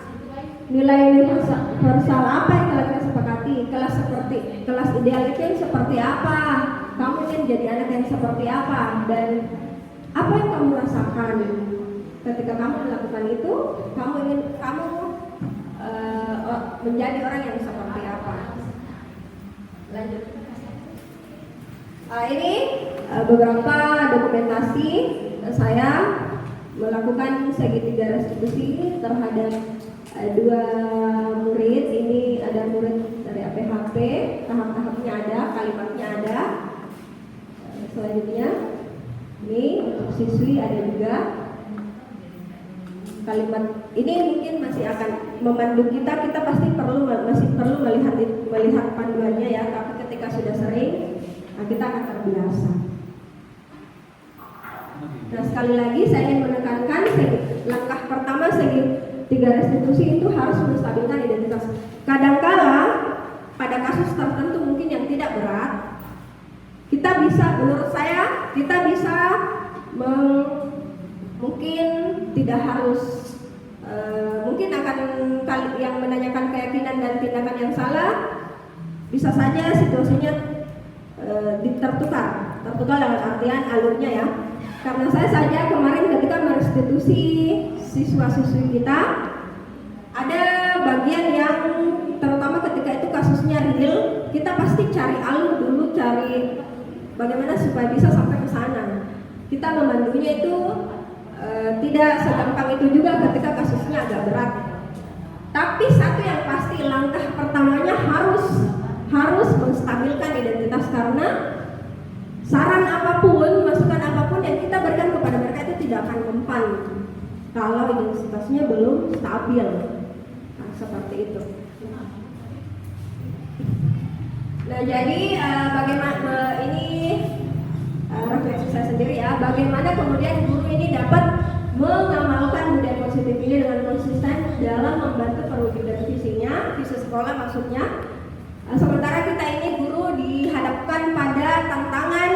Nilai universal apa yang telah kita sepakati? Kelas ideal itu yang seperti apa? Kamu ingin jadi anak yang seperti apa? Dan apa yang kamu rasakan ketika kamu melakukan itu? Kamu menjadi orang yang seperti apa? Lanjut. Ini beberapa dokumentasi saya melakukan segitiga restitusi terhadap 2 murid. Ini ada murid dari APHP, tahap-tahapnya ada, kalimatnya ada. Selanjutnya ini untuk siswi ada juga. Kalimat ini mungkin masih akan memandu kita pasti masih perlu melihat panduannya ya, tapi ketika sudah sering kita akan terbiasa. Nah, sekali lagi saya ingin menekankan langkah pertama segitiga restitusi itu harus menstabilkan identitas. Kadangkala pada kasus tertentu mungkin yang tidak berat, menurut saya kita bisa mungkin tidak harus mungkin akan yang menanyakan keyakinan dan tindakan yang salah, bisa saja situasinya tertukar dalam artian alurnya ya. Karena saya saja kemarin ketika merestitusi siswa-siswi kita, ada bagian yang terutama ketika itu kasusnya real, kita pasti cari alur dulu, cari bagaimana supaya bisa sampai ke sana. kita memandunya itu tidak segampang itu juga ketika kasusnya agak berat. Tapi satu yang pasti, langkah pertamanya harus menstabilkan identitas, karena saran apapun, masukan apapun yang kita berikan kepada mereka itu tidak akan mempan kalau identitasnya belum stabil. Nah, seperti itu. Nah, jadi bagaimana ini refleksi saya sendiri ya, bagaimana kemudian guru ini dapat mengamalkan budaya positif ini dengan konsisten dalam membantu perwujudan visinya, visi sekolah maksudnya. Sementara kita ini guru dihadapkan pada tantangan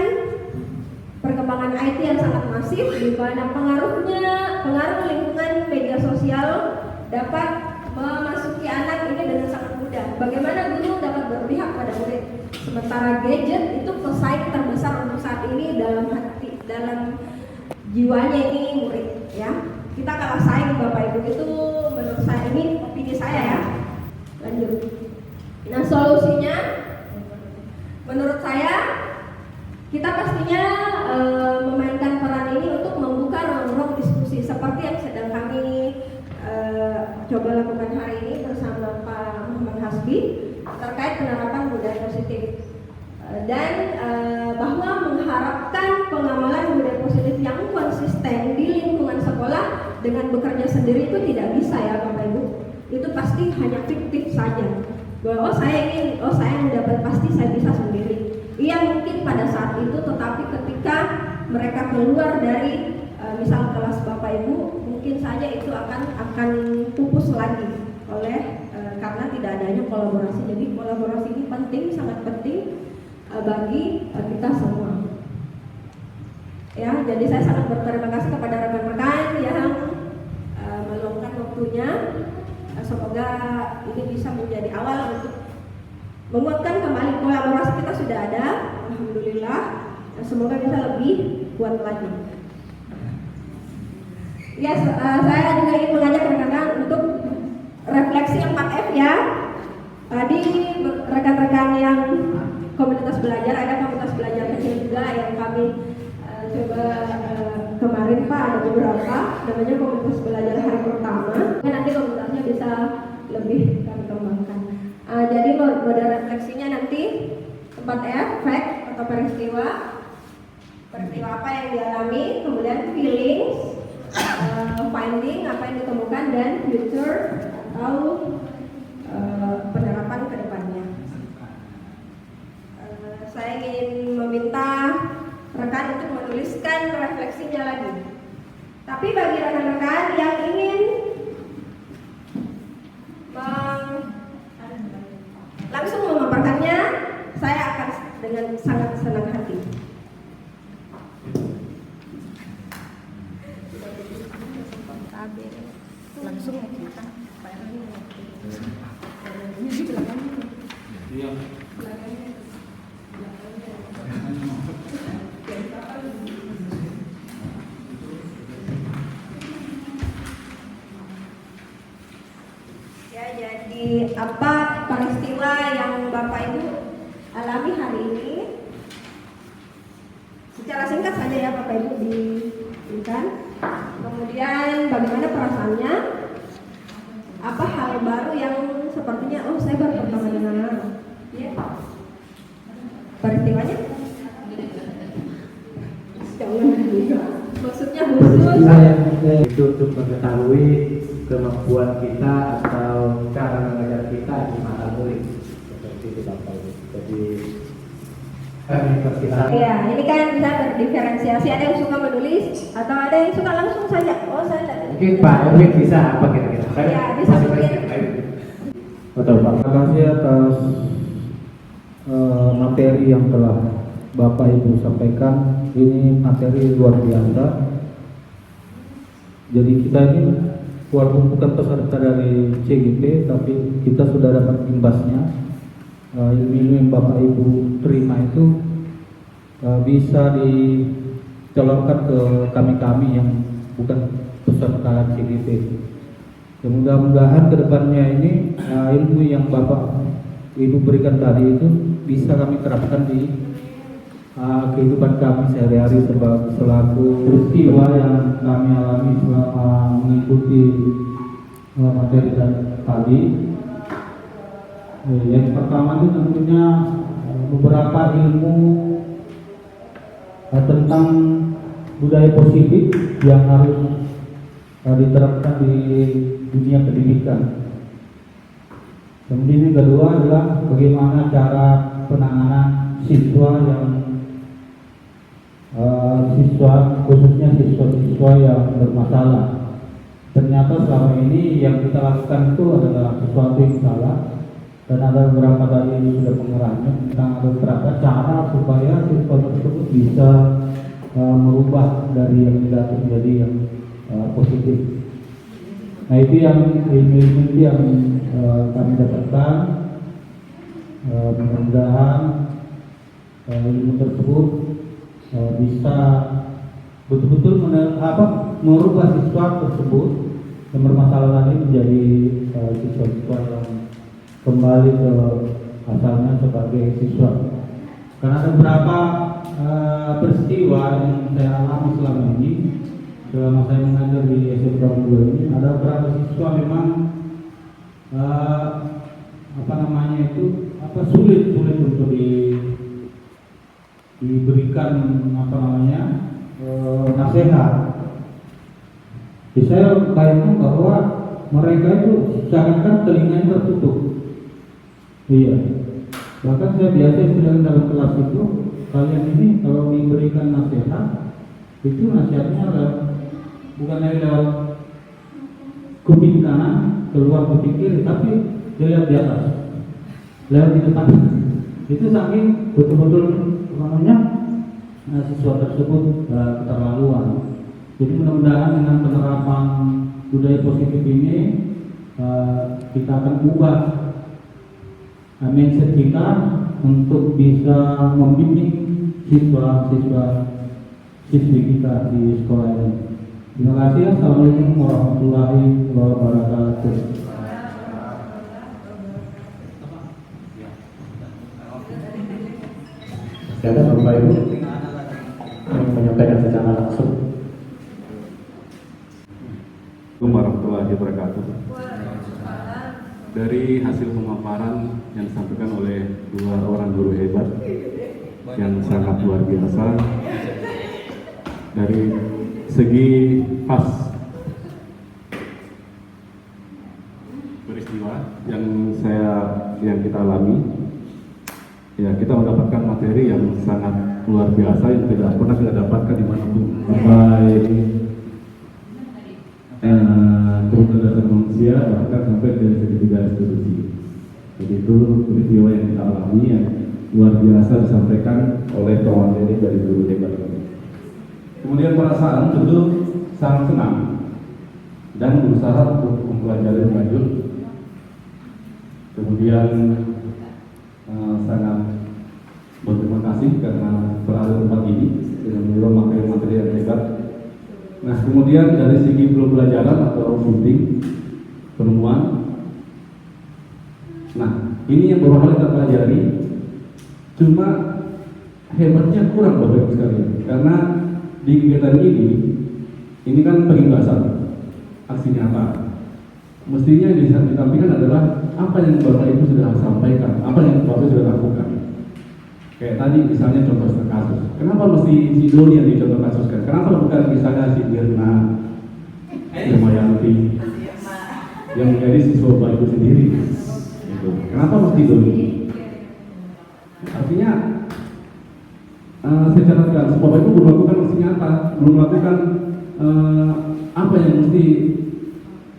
perkembangan IT yang sangat masif, di mana pengaruh lingkungan media sosial dapat memasuki anak ini dengan sangat mudah. Bagaimana guru dapat berpihak pada murid? Sementara gadget itu pesaing terbesar untuk saat ini dalam jiwanya ini murid, ya. Kita kalah saing Bapak Ibu, itu menurut saya, ini opini saya ya. Lanjut. Nah, solusinya menurut saya kita pastinya memainkan peran ini untuk membuka ruang-ruang diskusi seperti yang sedang kami coba lakukan hari ini bersama Pak Muhammad Hasbi terkait penerapan budaya positif, dan bahwa mengharapkan pengamalan budaya positif yang konsisten di lingkungan sekolah dengan bekerja sendiri itu tidak bisa ya Bapak Ibu. Itu pasti hanya fiktif saja, bahwa saya mendapat, pasti saya bisa sendiri. Iya mungkin pada saat itu, tetapi ketika mereka keluar dari misal kelas Bapak Ibu, mungkin saja itu akan pupus lagi karena tidak adanya kolaborasi. Jadi kolaborasi ini penting, sangat penting bagi kita semua. Ya, jadi saya sangat berterima kasih kepada rekan-rekan yang meluangkan waktunya. Semoga ini bisa menjadi awal untuk menguatkan kembali kolaborasi kita sudah ada, alhamdulillah. Semoga bisa lebih kuat lagi. Ya, saya juga ingin mengajak rekan-rekan untuk refleksi 4F ya. Tadi rekan-rekan yang komunitas belajar, ada komunitas belajar kecil juga yang kami coba kemarin Pak, ada beberapa, namanya komunitas belajar hari pertama. Nanti komunitasnya bisa lebih kami kembangkan. Jadi mode refleksinya nanti 4F, fact atau peristiwa apa yang dialami, kemudian feelings, finding apa yang ditemukan, dan future atau penerapan ke depannya. Saya ingin meminta rekan untuk menuliskan refleksinya lagi. Tapi bagi rekan-rekan yang ingin langsung memaparkannya, saya akan dengan sangat senang hati. Langsung kita Iya. Ya, jadi apa peristiwa yang Bapak Ibu alami hari ini? Secara singkat saja ya Bapak Ibu diberikan. Kemudian bagaimana perasaannya? Apa hal baru yang sepertinya saya baru pertama dengar? Ya. Peristiwanya? Maksudnya khusus? Itu untuk mengetahui kemampuan kita atau cara mengajar kita di mata murid, seperti itu Bapak Ibu. Jadi kami persilakan. Ya, ini kan bisa berdiferensiasi. Ada yang suka menulis atau ada yang suka langsung saja. Oh, saya tidak. Mungkin Pak Erwin bisa apa kira-kira? Ya, bisa mungkin. Betul Pak. Terima kasih atas materi yang telah Bapak Ibu sampaikan. Ini materi luar biasa. Jadi kita ini walaupun bukan peserta dari CGP, tapi kita sudah dapat imbasnya. Ilmu-ilmu yang Bapak Ibu terima itu bisa dicelurkan ke kami-kami yang bukan peserta CGP. Mudah-mudahan kedepannya ini ilmu yang Bapak Ibu berikan tadi itu bisa kami terapkan di kehidupan kami sehari-hari selaku peristiwa yang kami alami selama mengikuti materi tadi. Yang pertama itu tentunya beberapa ilmu tentang budaya positif yang harus diterapkan di dunia pendidikan. Kemudian yang kedua adalah bagaimana cara penanganan siswa khususnya siswa yang bermasalah. Ternyata selama ini yang kita lakukan itu adalah sesuatu yang salah, dan ada beberapa tadi yang sudah mengurangi tentang ada beberapa cara supaya siswa tersebut bisa merubah dari yang negatif menjadi yang positif. Nah, itu yang ilmu yang kami dapatkan. Mudah-mudahan ilmu tersebut bisa betul-betul merubah siswa tersebut yang bermasalah tadi menjadi siswa-siswa yang kembali ke asalnya sebagai siswa. Karena ada beberapa peristiwa yang saya alami selama ini, selama saya mengajar di SMK Unggul ini, ada beberapa siswa memang sulit untuk diberikan nasihat. Jadi saya bayangkan bahwa mereka itu seakan-akan telinganya tertutup. Iya. Bahkan saya biasa bilang dalam kelas itu, kalian ini kalau diberikan nasihat, itu nasihatnya bukan dari lewat kuping kanan keluar kuping kiri, tapi dilihat di atas, lewat di depan. Itu saking betul-betul siswa tersebut keterlaluan. Jadi mudah-mudahan dengan penerapan budaya positif ini kita akan ubah mindset kita untuk bisa membimbing siswi kita di sekolah ini. Terima kasih. Assalamualaikum warahmatullahi wabarakatuh. Silakan Bapak Ibu yang menyampaikan secara langsung. Assalamualaikum warahmatullahi wabarakatuh. Dari hasil pemaparan yang disampaikan oleh dua orang guru hebat yang sangat luar biasa, dari segi pas peristiwa yang kita alami, ya kita mendapatkan materi yang sangat luar biasa yang tidak pernah kita dapatkan dimanapun. Baik turun dasar manusia, bahkan sampai dari segitiga institusi. Jadi itu peristiwa yang kita alami yang luar biasa disampaikan oleh kawan ini dari guru hebat. Kemudian perasaan tentu sangat senang dan berusaha untuk mempelajari lebih lanjut. Kemudian sangat berterima kasih karena berada di tempat ini dengan menurut materi-materi yang hebat. Nah, kemudian dari segi pembelajaran atau shooting penemuan, nah ini yang beberapa kita pelajari, cuma hebatnya kurang Bapak Ibu sekalian, karena di kegiatan ini kan pengimbasan aksi nyata. Mestinya yang ditampilkan adalah apa yang Bapak Ibu sudah sampaikan, apa yang Bapak Ibu sudah lakukan. Kayak tadi misalnya contoh kasus, kenapa mesti si Doni yang dicontoh kasuskan? Kenapa bukan misalnya si Mirna, Irmayanti yang menjadi siswa Bapak Ibu sendiri? Gitu. Kenapa mesti Doni? Artinya secara tegas Bapak Ibu belum melakukan aksi nyata, belum melakukan apa yang mesti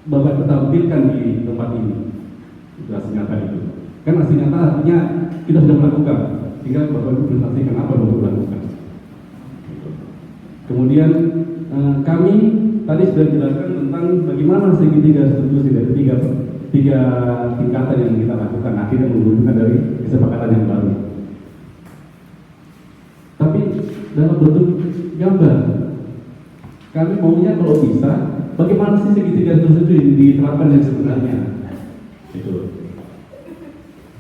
Bapak Ibu tampilkan di tempat ini. Itu aksi nyata itu. Kan aksi nyata artinya kita sudah melakukan. Tinggal Bapak Ibu presentasikan apa yang Bapak lakukan. Kemudian kami tadi sudah jelaskan tentang bagaimana segitiga institusi dari tiga tingkatan yang kita lakukan akhirnya menunjukkan dari kesepakatan yang baru. Tapi dalam bentuk gambar, kami maunya kalau bisa bagaimana sih segitiga institusi itu diterapkan yang sebenarnya. Itu.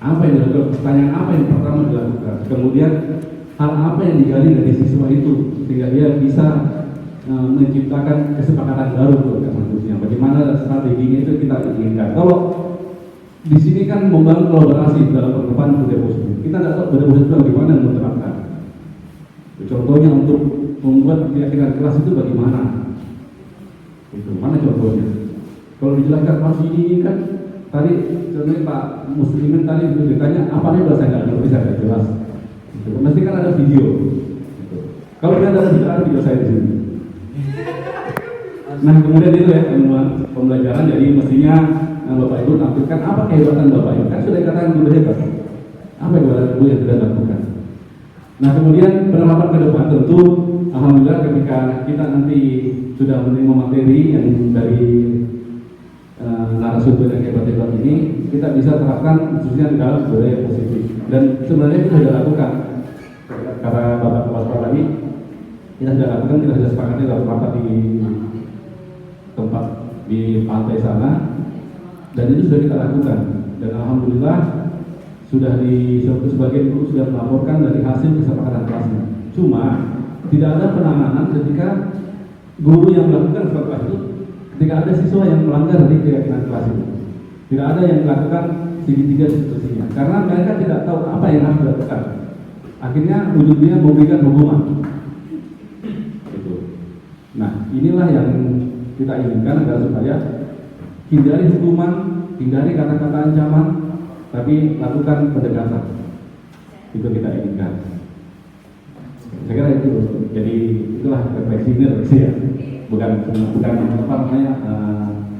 Apa yang dilakukan? Pertanyaan apa yang pertama dilakukan? Kemudian hal apa yang digali dari siswa itu sehingga dia bisa menciptakan kesepakatan baru untuk kampusnya. Bagaimana strateginya itu kita inginkan. Kalau di sini kan membangun kolaborasi dalam penerapan budaya positif. Kita tidak tahu budaya positif bagaimana menerapkan. Contohnya untuk membuat keyakinan kelas itu bagaimana? Itu mana contohnya? Kalau dijelaskan harus ini kan tadi contohnya Pak Muslimin tadi itu ditanya apa nih bahasa nggak ngerti saya nggak jelas. Itu mesti kan ada video. Gitu. Kalau tidak ada video saya di sini. Nah kemudian itu ya pembelajaran jadi mestinya Bapak Ibu tampilkan apa kehebatan Bapak Ibu kan sudah dikatakan guru hebat. Apa kehebatan guru yang sudah lakukan? Nah kemudian penerapan ke depan tentu alhamdulillah ketika kita nanti sudah menerima materi yang dari narasumber yang hebat-hebat ini kita bisa terapkan khususnya di dalam budaya positif dan sebenarnya kita sudah lakukan karena Bapak Kepala tadi kita sudah lakukan, kita sudah sepakati dalam rapat di tempat di pantai sana dan itu sudah kita lakukan dan alhamdulillah sudah di sebagian guru sudah melaporkan dari hasil kesepakatan kelasnya. Cuma tidak ada penanganan ketika guru yang melakukan kelas itu ketika ada siswa yang melanggar dari keyakinan kelas itu. Tidak ada yang melakukan segitiga institusinya karena mereka tidak tahu apa yang harus dilakukan. Akhirnya ujungnya memberikan hukuman. Gitu. Nah inilah yang kita inginkan agar supaya hindari hukuman, hindari kata-kata ancaman, tapi lakukan pendekatan. Itu kita inginkan. Saya kira itu. Jadi itulah refleksi ya. Bukan apa namanya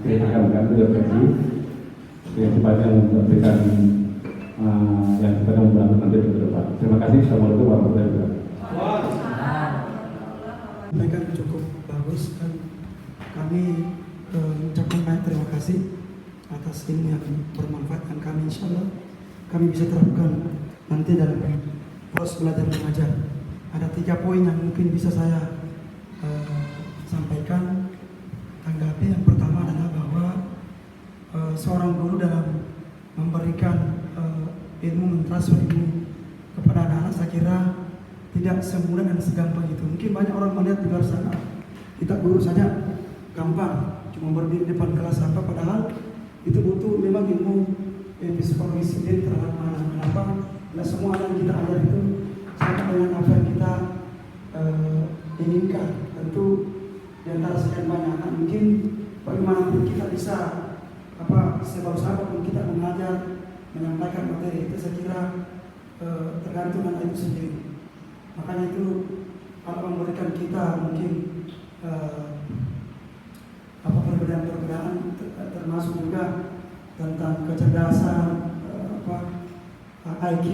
kritikan, bukan itu refleksi. Yang sifatnya memberikan yang sifatnya membantu nanti ke depan. Terima kasih. Assalamualaikum warahmatullahi wabarakatuh. Mereka cukup bagus dan kami mengucapkan banyak terima kasih atas ilmu yang bermanfaat dan kami insya Allah kami bisa terapkan nanti dalam proses belajar mengajar. Ada 3 poin yang mungkin bisa saya sampaikan tanggapi. Yang pertama adalah bahwa seorang guru dalam memberikan ilmu, mentransfer ilmu kepada anak-anak saya kira tidak semudah dan segampang itu. Mungkin banyak orang melihat di luar sana kita guru saja gampang cuma berdiri depan kelas apa, padahal itu butuh memang ilmu supervisi terhadap anak. Kenapa? Karena semua yang kita ajar itu sama dengan apa yang kita inginkan. Tentu di antara sekian banyak anak mungkin bagaimanapun kita bisa sebagus apapun kita mengajar menyampaikan materi itu saya kira tergantung anak itu sendiri. Makanya itu kalau memberikan kita mungkin perbedaan-perbedaan termasuk juga tentang kecerdasan, IQ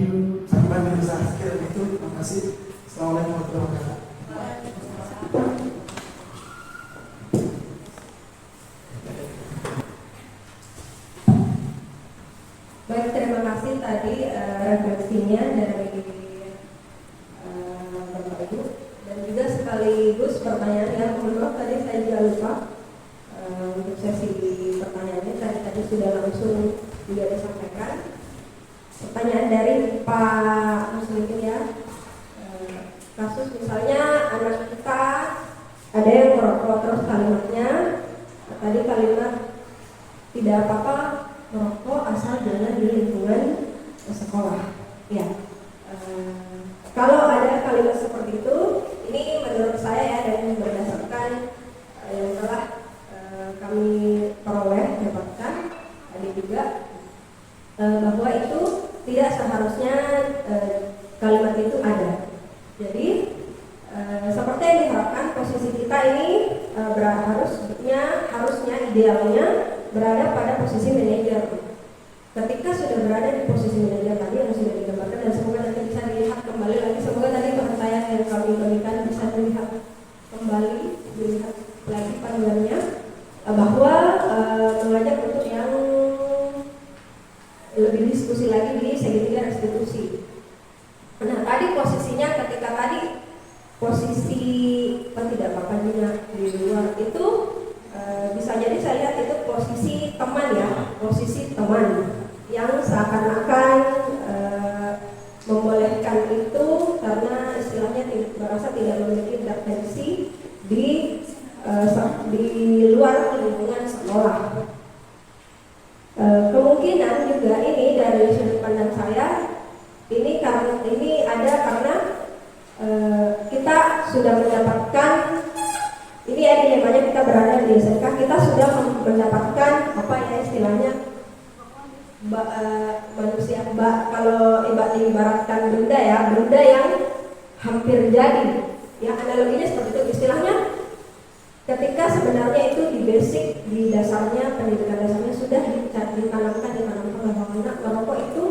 sampai dengan skill itu. Terima kasih. Assalamualaikum warahmatullahi wabarakatuh. Baik, terima kasih tadi refleksinya dari Bapak Ibu dan juga sekaligus pertanyaan yang mohon tadi saya juga lupa untuk sesi pertanyaannya tadi sudah langsung juga disampaikan. Pertanyaan dari Pak Muslimin ya, kasus misalnya anak kita ada yang merokok terus kalimatnya tadi kalimat tidak apa-apa merokok asal jangan di lingkungan sekolah. Ya, kalau ada kalimat seperti itu, ini menurut saya ya dan berdasarkan yang telah kami peroleh dapatkan tadi juga bahwa itu tidak seharusnya kalimat itu ada. Jadi seperti yang diharapkan posisi kita ini harusnya idealnya berada pada posisi manajer. Ketika sudah berada di posisi manajer tadi yang sudah digambarkan dan semoga nanti bisa dilihat kembali lagi, semoga tadi pertanyaan yang kami berikan bisa dilihat kembali, dilihat lagi panduannya bahwa mengajak untuk yang lebih diskusi lagi di segitiga restitusi. Nah tadi posisinya ketika tadi posisi tidak apa-apa juga di luar itu bisa jadi saya lihat itu posisi teman ya, posisi teman yang seakan-akan membolehkan itu karena ini ada karena kita sudah mendapatkan, ini ya dilemanya kita berada di SMK, kita sudah mendapatkan apa ya istilahnya manusia kalau ibaratkan benda yang hampir jadi, ya analoginya seperti itu. Istilahnya ketika sebenarnya itu di basic, di dasarnya, pendidikan dasarnya sudah ditanamkan bahwa merokok itu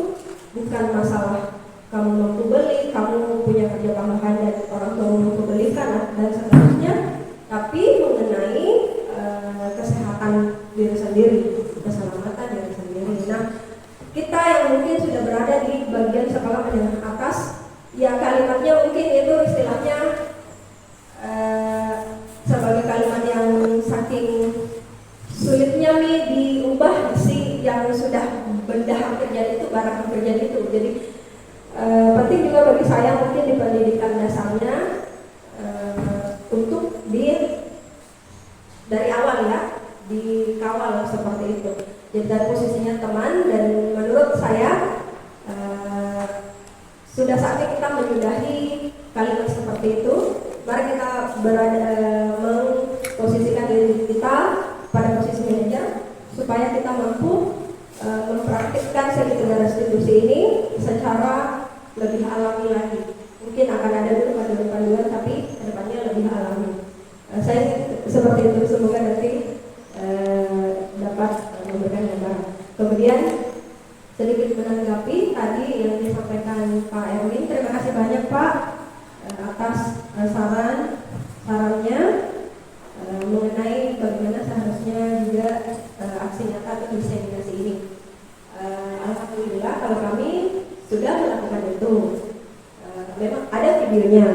bukan masalah kamu mampu beli, kamu punya kerja tambahan dan orang tua mampu belikan dan seterusnya, tapi mengenai kesehatan diri sendiri, keselamatan diri sendiri. Nah, kita yang mungkin sudah berada di bagian skala menengah atas, ya kalimatnya mungkin itu istilahnya sebagai kalimat yang saking sulitnya nih diubah sih, yang sudah benda hampir jadi itu, barang hampir jadi itu. Jadi penting juga bagi saya mungkin di pendidikan dasarnya untuk dari awal ya dikawal seperti itu. Jadi dari posisinya teman, dan menurut saya sudah saatnya kita menyudahi kalimat seperti itu. Mari kita memposisikan diri kita pada posisi manajer supaya kita mampu mempraktikkan segitiga restitusi ini secara lebih alami lagi. Mungkin akan ada dulu panduan-panduan, tapi kedepannya lebih alami. Saya seperti itu, semoga nanti dapat memberikan gambaran. Kemudian sedikit menanggapi tadi yang disampaikan Pak Erwin. Terima kasih banyak Pak atas sarannya mengenai bagaimana seharusnya juga aksi nyata atau diseminasi ini. Alhamdulillah kalau kami sudah melakukan itu. Memang ada videonya.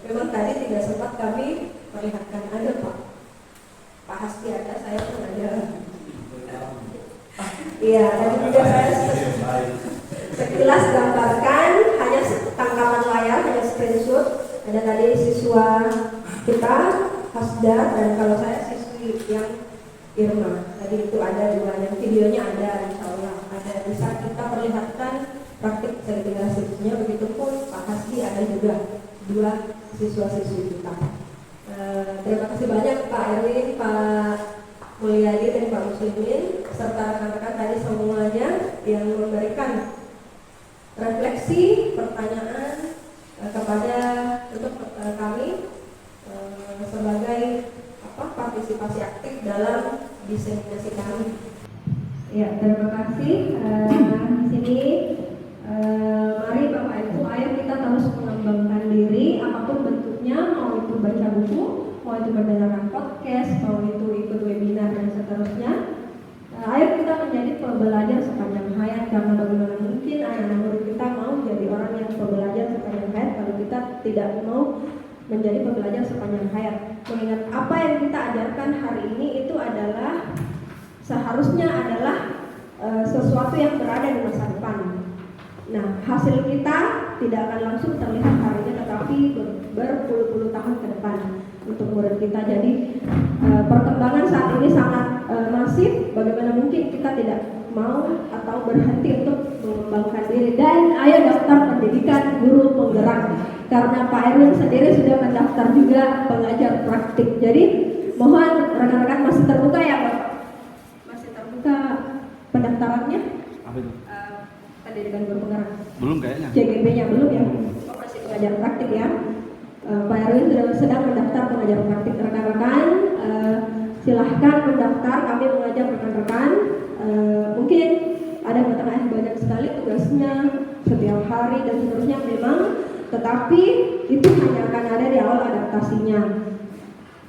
Memang tadi tidak sempat kami perlihatkan, ada Pak Hasti ada, saya pun ada. Iya, tadi juga saya sekilas gambarkan, hanya tangkapan layar, hanya screenshot. Ada tadi siswa kita Hasda, dan kalau saya siswi yang Irma. Tadi itu ada dua, yang videonya ada, insya Allah ada, bisa kita perlihatkan praktik segregasinya. Begitupun Pak Hasdi ada juga dua siswa-siswi kita. Terima kasih banyak Pak Erwin, Pak Mulyadi dan Pak Muslimin serta rekan-rekan tadi semuanya yang memberikan refleksi, pertanyaan kepada untuk kami sebagai partisipasi aktif dalam diseminasi kami. Ya, terima kasih. Di sini mari Bapak Ibu, ayo kita terus mengembangkan diri apapun bentuknya, mau itu baca buku, mau itu mendengarkan podcast, mau itu ikut webinar dan seterusnya. Ayo kita menjadi pembelajar sepanjang hayat, karena bagaimana mungkin anak-anak murid kita mau jadi orang yang pembelajar sepanjang hayat kalau kita tidak mau menjadi pembelajar sepanjang hayat. Mengingat apa yang kita ajarkan hari ini itu adalah seharusnya adalah sesuatu yang berada di masa depan. Nah, hasil kita tidak akan langsung terlihat hari ini, tetapi berpuluh-puluh tahun ke depan untuk murid kita. Jadi perkembangan saat ini sangat masif. Bagaimana mungkin kita tidak mau atau berhenti untuk mengembangkan diri. Dan ayo daftar pendidikan guru penggerak, karena Pak Erwin sendiri sudah mendaftar juga pengajar praktik. Jadi mohon rekan-rekan masih terbuka ya Pak? Masih terbuka pendaftarannya? Apa itu? Pendidikan guru penggerak. Belum kayaknya. JGP-nya belum ya? Masih pengajar praktik ya? Pak Erwin sudah sedang mendaftar pengajar praktik. Rekan-rekan silahkan mendaftar, kami mengajak rekan-rekan. Mungkin ada mengatakan banyak sekali tugasnya setiap hari dan seterusnya memang, tetapi itu hanya akan ada di awal adaptasinya.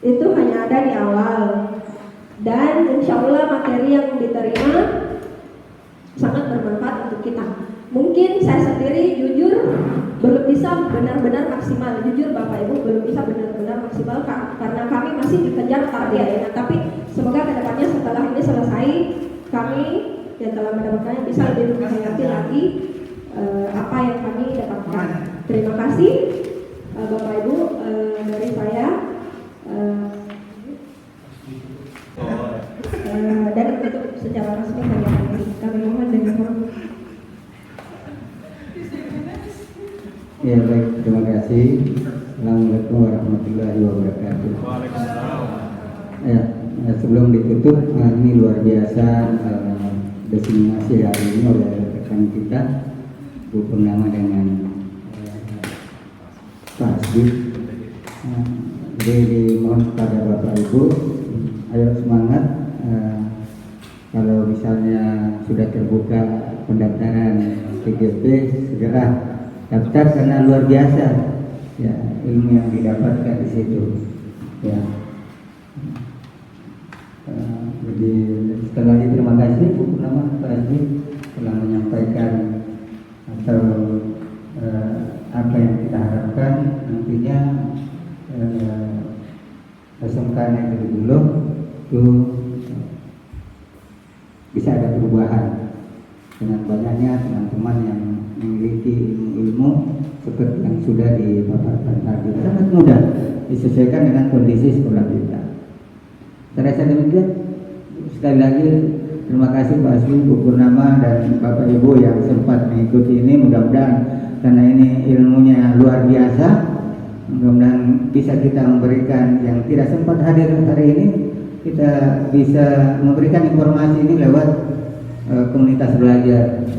Itu hanya ada di awal, dan insya Allah materi yang diterima sangat bermanfaat untuk kita. Mungkin saya sendiri jujur belum bisa benar-benar maksimal. Jujur Bapak Ibu belum bisa benar-benar maksimal karena kami masih dikejar target ya. Tapi semoga kedepannya setelah ini selesai, kami yang telah mendapatkannya bisa lebih menghayati lagi apa yang kami dapatkan. Terima kasih Bapak Ibu dari saya. Dan untuk secara resmi kami mohon dengan hormat. Ya baik, terima kasih. Assalamualaikum warahmatullahi wabarakatuh. Ya, sebelum ditutup, ini luar biasa diseminasi hari ini oleh rekan kita Bu Purnama dengan Pak Hasbi. Jadi dimohon kepada Bapak Ibu, ayo semangat. Kalau misalnya sudah terbuka pendaftaran TGP, segera daftar karena luar biasa ya ilmu yang didapatkan di situ ya. Jadi sekali lagi terima kasih Bu Purnama Pak Hasbi telah menyampaikan atau apa yang kita harapkan nantinya SMK Negeri Bulog itu bisa ada perubahan dengan banyaknya teman-teman yang memiliki ilmu-ilmu seperti yang sudah dipaparkan tadi. Sangat mudah disesuaikan dengan kondisi sekolah kita. Saya rasa demikian. Sekali lagi terima kasih Pak Hasbi, Bu Purnama dan Bapak Ibu yang sempat mengikuti ini. Mudah-mudahan karena ini ilmunya luar biasa, mudah-mudahan bisa kita memberikan yang tidak sempat hadir hari ini, kita bisa memberikan informasi ini lewat komunitas belajar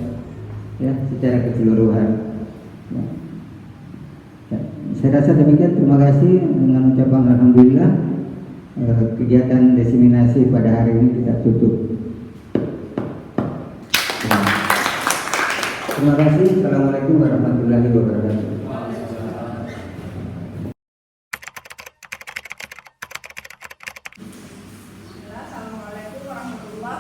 ya secara keseluruhan. Ya, saya rasa demikian. Terima kasih. Dengan ucapan alhamdulillah, kegiatan diseminasi pada hari ini kita tutup. Terima kasih. Assalamualaikum warahmatullahi wabarakatuh. Assalamualaikum warahmatullahi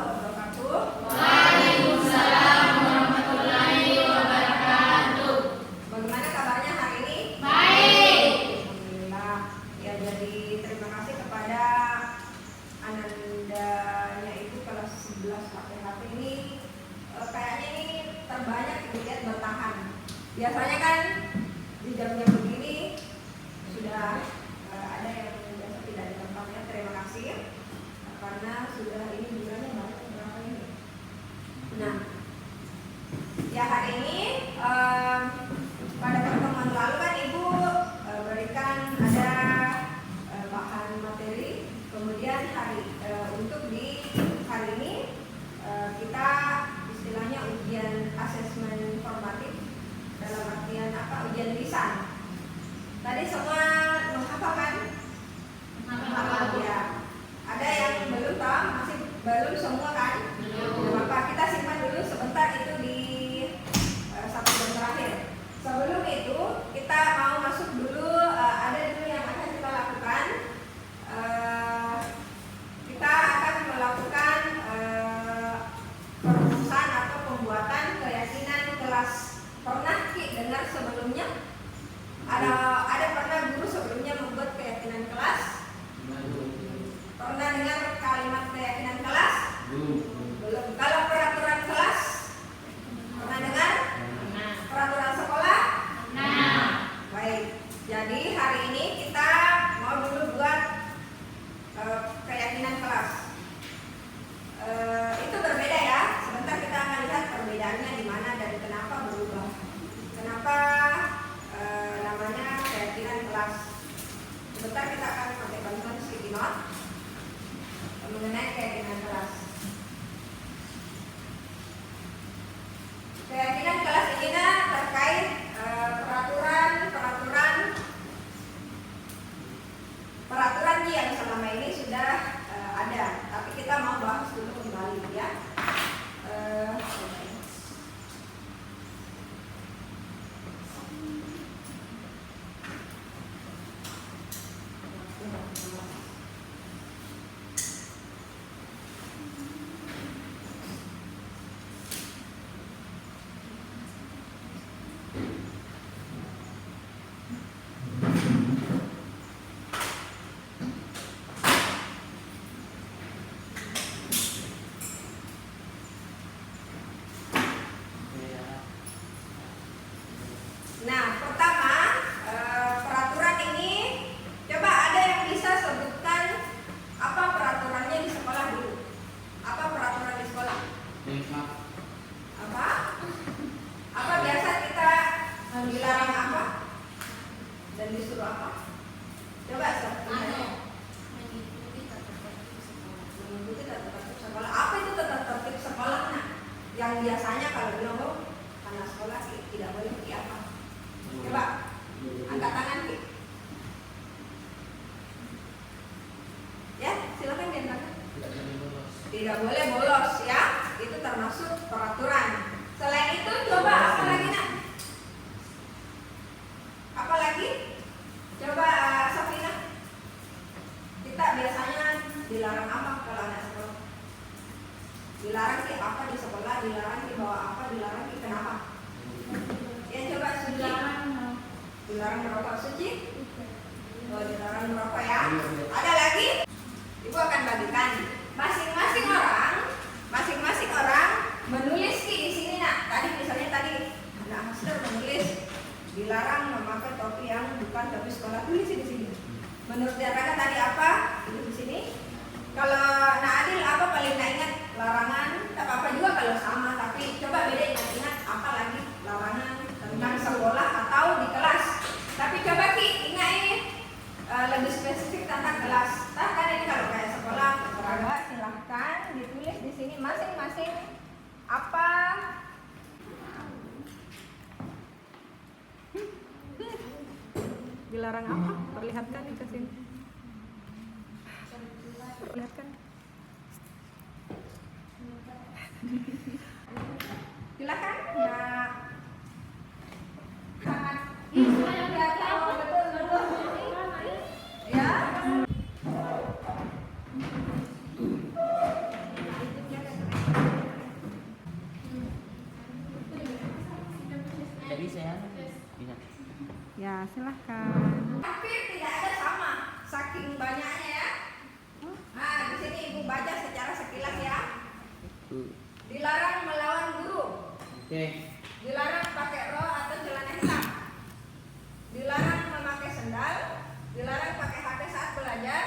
wabarakatuh. Bagaimana kabarnya hari ini? Baik. Alhamdulillah. Ya, jadi terima kasih kepada Anandanya itu kelas 11 KPHP ini kayaknya ini terbanyak kemudian bertahan. Biasanya kan di jam-jam begini sudah ada yang biasa tidak di tempatnya. Terima kasih karena sudah ini bulannya berapa ini. Nah, ya hari ini pada pertemuan lalu kan Ibu berikan ada bahan materi, kemudian untuk di hari ini kita istilahnya ujian asesmen formatif dalam artian apa? Ujian lisan. Tadi semua menghafal kan? Menghafal ya. Ada yang belum tahu, masih belum semua kan? Belum. Bapak kita simpan dulu sebentar itu di satu jam terakhir. Sebelum itu kita mau masuk dulu, ada dulu yang akan kita lakukan. Kita akan melakukan perumusan atau pembuatan keyakinan kelas. Pernah Ki dengar sebelumnya? Ada pernah Dilarang ki apa di sekolah, dilarang ki bawa apa, dilarang ki kenapa? Ya coba Suci. Dilarang merokok, Suci. Oh, dilarang merokok ya. Ada lagi? Ibu akan bagikan. Masing-masing orang menulis ki di sini nak. Tadi misalnya anak master menulis dilarang memakai topi yang bukan topi sekolah, tulis di sini. Menurut Raka tadi apa? Tulis di sini. Kalau Nak Adil apa paling nak ingat? Larangan. Tak apa-apa juga kalau sama, tapi coba beda ingat apa lagi larangan tentang sekolah atau di kelas. Tapi coba ki ingat ini lebih spesifik tentang kelas. Kan ini kalau kayak sekolah, silahkan ditulis di sini masing-masing apa. Dilarang apa? Perlihatkan di sini. Perlihatkan. Silakan. Nah. Sangat. Betul. Ya. Jadi saya Ya, silahkan. Hampir tidak ada sama, saking banyaknya ya. Nah, di sini Ibu baca secara sekilas ya. Dilarang melawan guru. Dilarang pakai rok atau celana hitam. Dilarang memakai sendal. Dilarang pakai HP saat belajar.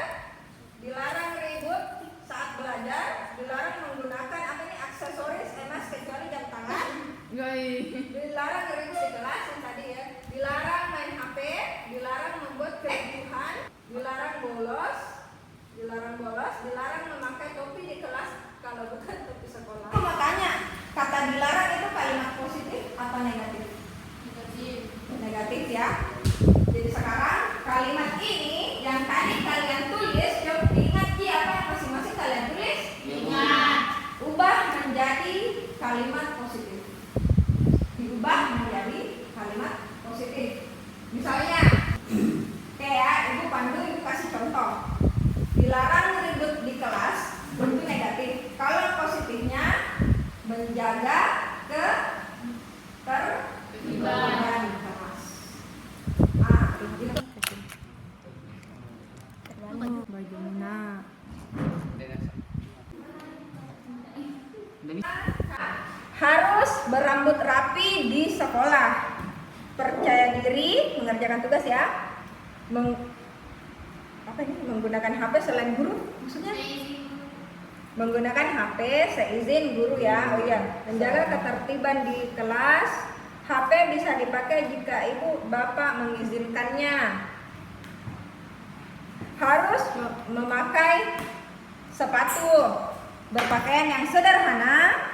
Dilarang ribut saat belajar. Dilarang menggunakan aksesoris emas kecuali jam tangan. Dilarang ribut di kelas yang tadi ya. Dilarang main HP, dilarang membuat keributan, dilarang bolos, dilarang memakai topi di kelas kalau bukan topi sekolah. Aku mau tanya, kata dilarang itu kalimat positif atau negatif? Negatif ya. Jadi sekarang kalimat ini yang tadi kalian tulis, coba diingat apa yang masing-masing kalian tulis? Ingat. Ubah menjadi kalimat positif. Diubah menjadi kalimat positif. Misalnya, kayak Ibu pandu, Ibu kasih contoh. Dilarang ribut di kelas, itu negatif. Kalau positifnya menjaga ketertiban kelas. Itu. Bagaimana? Harus berambut rapi di sekolah. Percaya diri, mengerjakan tugas ya. Menggunakan HP selain guru, maksudnya? Menggunakan HP seizin guru ya. Oh iya, menjaga ketertiban di kelas. HP bisa dipakai jika ibu bapak mengizinkannya. Harus memakai sepatu, berpakaian yang sederhana.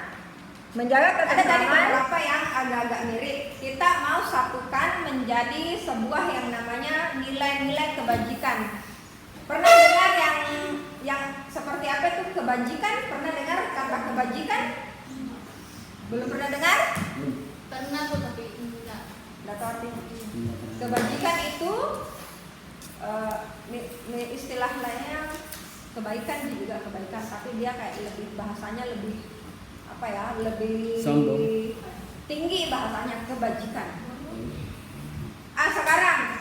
Menjaga ketentraman. Ada tadi beberapa yang agak-agak mirip. Kita mau satukan menjadi sebuah yang namanya nilai-nilai kebajikan. Pernah dengar yang seperti apa itu kebajikan? Pernah dengar kata kebajikan? Belum pernah dengar? Pernah tuh tapi enggak. Enggak tahu artinya. Kebajikan itu istilah lainnya kebaikan juga kebaikan, tapi dia kayak lebih bahasanya lebih lebih tinggi bahasanya kebajikan. Sekarang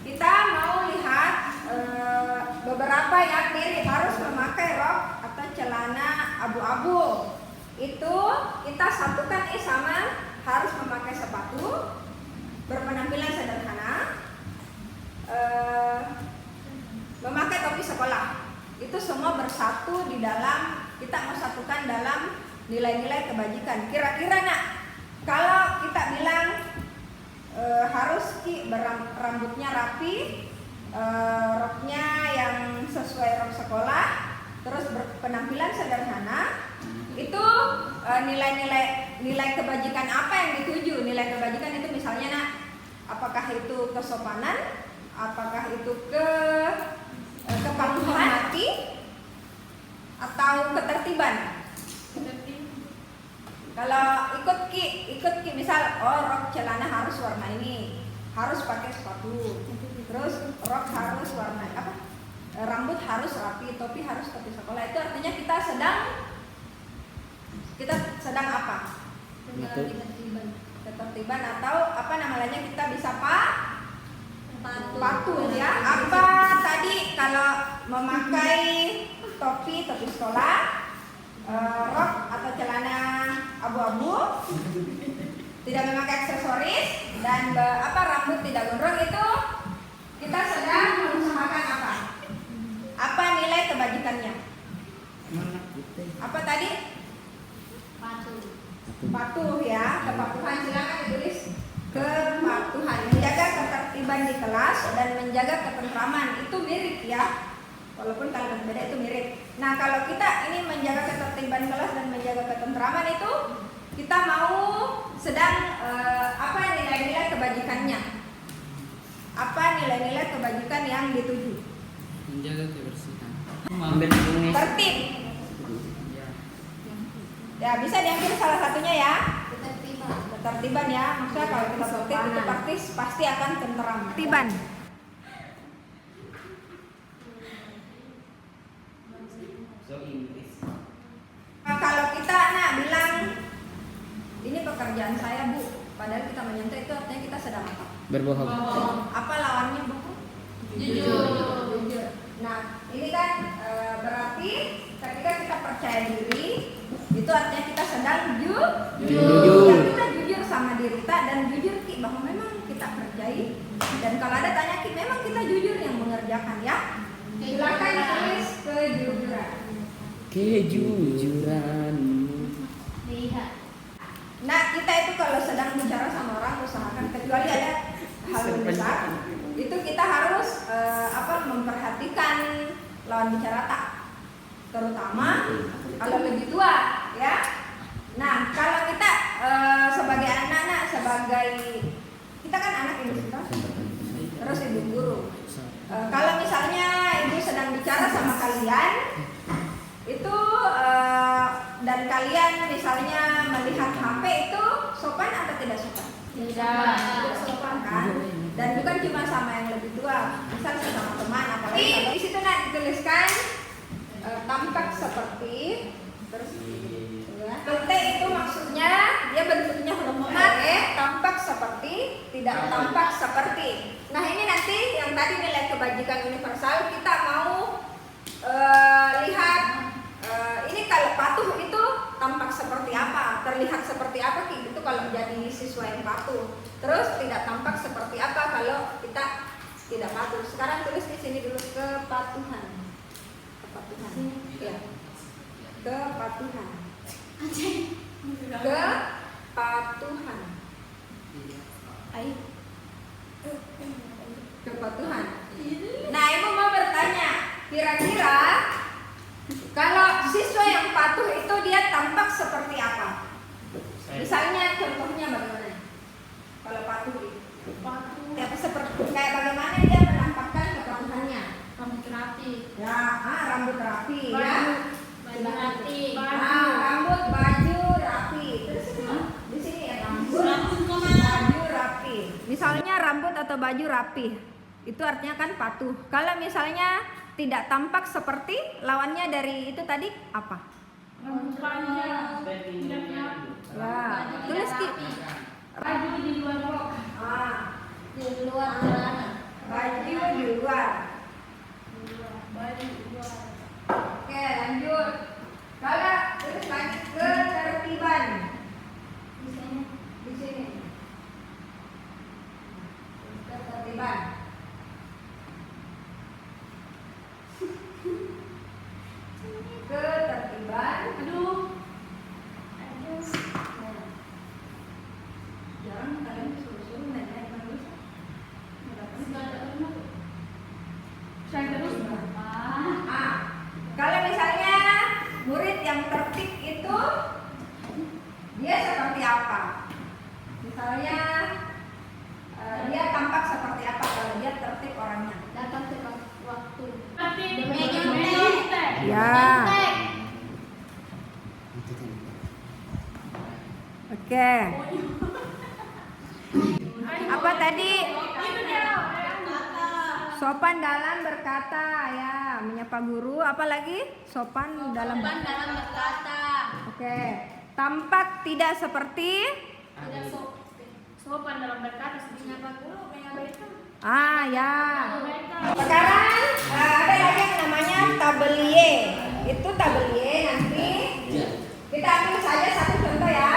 kita mau lihat beberapa yang mirip. Harus memakai rok atau celana abu-abu. Itu kita satukan sama harus memakai sepatu, berpenampilan sederhana, memakai topi sekolah. Itu semua bersatu di dalam, kita mau satukan dalam nilai-nilai kebajikan. Kira-kira nak, kalau kita bilang harus rambutnya rapi, roknya yang sesuai rok sekolah, terus berpenampilan sederhana, itu nilai kebajikan apa yang dituju? Nilai kebajikan itu misalnya nak, apakah itu kesopanan, apakah itu kepatuhan hati, atau ketertiban? Kalau ikut ki misal rok celana harus warna ini, harus pakai sepatu, terus rok harus warna rambut harus rapi, topi harus topi sekolah. Itu artinya kita sedang apa? Ketertiban atau apa namanya, kita bisa patuh ya. Apa tadi kalau memakai topi sekolah, rok atau celana abu-abu, tidak memakai aksesoris dan rambut tidak gondrong, itu kita sedang mengusahakan apa? Apa nilai kebajikannya? Apa tadi? Patuh ya, kepatuhan. Silakan ditulis kepatuhan. Menjaga ketertiban di kelas dan menjaga ketentraman, itu mirip ya. Walaupun kalau berbeda itu mirip. Nah, kalau kita ini menjaga ketertiban kelas dan menjaga ketentraman, itu kita mau sedang apa nilai-nilai kebajikannya? Apa nilai-nilai kebajikan yang dituju? Menjaga kebersihan. Tertib. Ya, bisa diambil salah satunya ya. Ketertiban ya. Maksudnya kalau kita tertib itu pasti akan tentram. Ketertiban. Kalau kita bilang ini pekerjaan saya, Bu, padahal kita menyentuh, itu artinya kita sedang apa? Berbohong. Apa lawannya bohong? Jujur. Nah, ini kan berarti ketika kita percaya diri, itu artinya kita sedang jujur. Ya, kita jujur sama diri kita dan jujur bahwa memang kita percaya. Dan kalau ada tanya memang kita jujur yang mengerjakan ya. Silakan tulis kejujuran. Kejujuran. Lihat. Nah, kita itu kalau sedang bicara sama orang, usahakan kecuali ada hal besar, itu kita harus memperhatikan lawan bicara tak, terutama kalau lebih tua ya. Nah, kalau kita sebagai anak-anak, kita kan anak ibu kita, terus ibu guru. Kalau misalnya ibu sedang bicara sama kalian, itu dan kalian misalnya melihat HP, itu sopan atau tidak sopan? Tidak sopan kan? Dan bukan cuma sama yang lebih tua, misal sama teman, apalagi kalau di situ dituliskan tampak seperti, terus T itu maksudnya dia bentuknya huruf tampak seperti, tidak tampak seperti. Nah, ini nanti yang tadi nilai kebajikan universal, kita mau lihat ini kalau patuh itu tampak seperti apa, terlihat seperti apa gitu kalau jadi siswa yang patuh. Terus tidak tampak seperti apa kalau kita tidak patuh. Sekarang tulis di sini dulu kepatuhan. Ya. Kepatuhan. Kepatuhan. Nah, ibu mau bertanya, kira-kira kalau siswa yang patuh itu dia tampak seperti apa? Misalnya contohnya bagaimana? Kalau patuh itu kayak bagaimana dia menampakkan kepatuhannya? Rambut rapi. Ya, rambut rapi ya. Baju rapi. Rambut, baju rapi. Terus di sini ya baju rapi. Misalnya rambut atau baju rapi, itu artinya kan patuh. Kalau misalnya tidak tampak seperti, lawannya dari itu tadi apa? Rambut panjang. Ya, tulis Baju di luar rok. Di luar celana. Baju di luar. Oke, lanjut. Kalau terus lanjut ketertiban. Di sini. Ketertiban. Ketertiban. Jarang kalian suruh-suruh naik terus. Saya terus. Kalau misalnya murid yang tertib itu dia seperti apa? Misalnya dia tampak seperti apa kalau dia tertib orangnya? Datang tepat waktu. Ya. Oke. Apa tadi? sopan dalam berkata ya, menyapa guru. Apalagi sopan dalam berkata. Oke. Tampak tidak seperti Sopan dalam berkata menyapa guru, mengabaikan. ya. Sekarang ada lagi yang namanya tabelier. Itu tabelier nanti kita ambil saja satu contoh ya,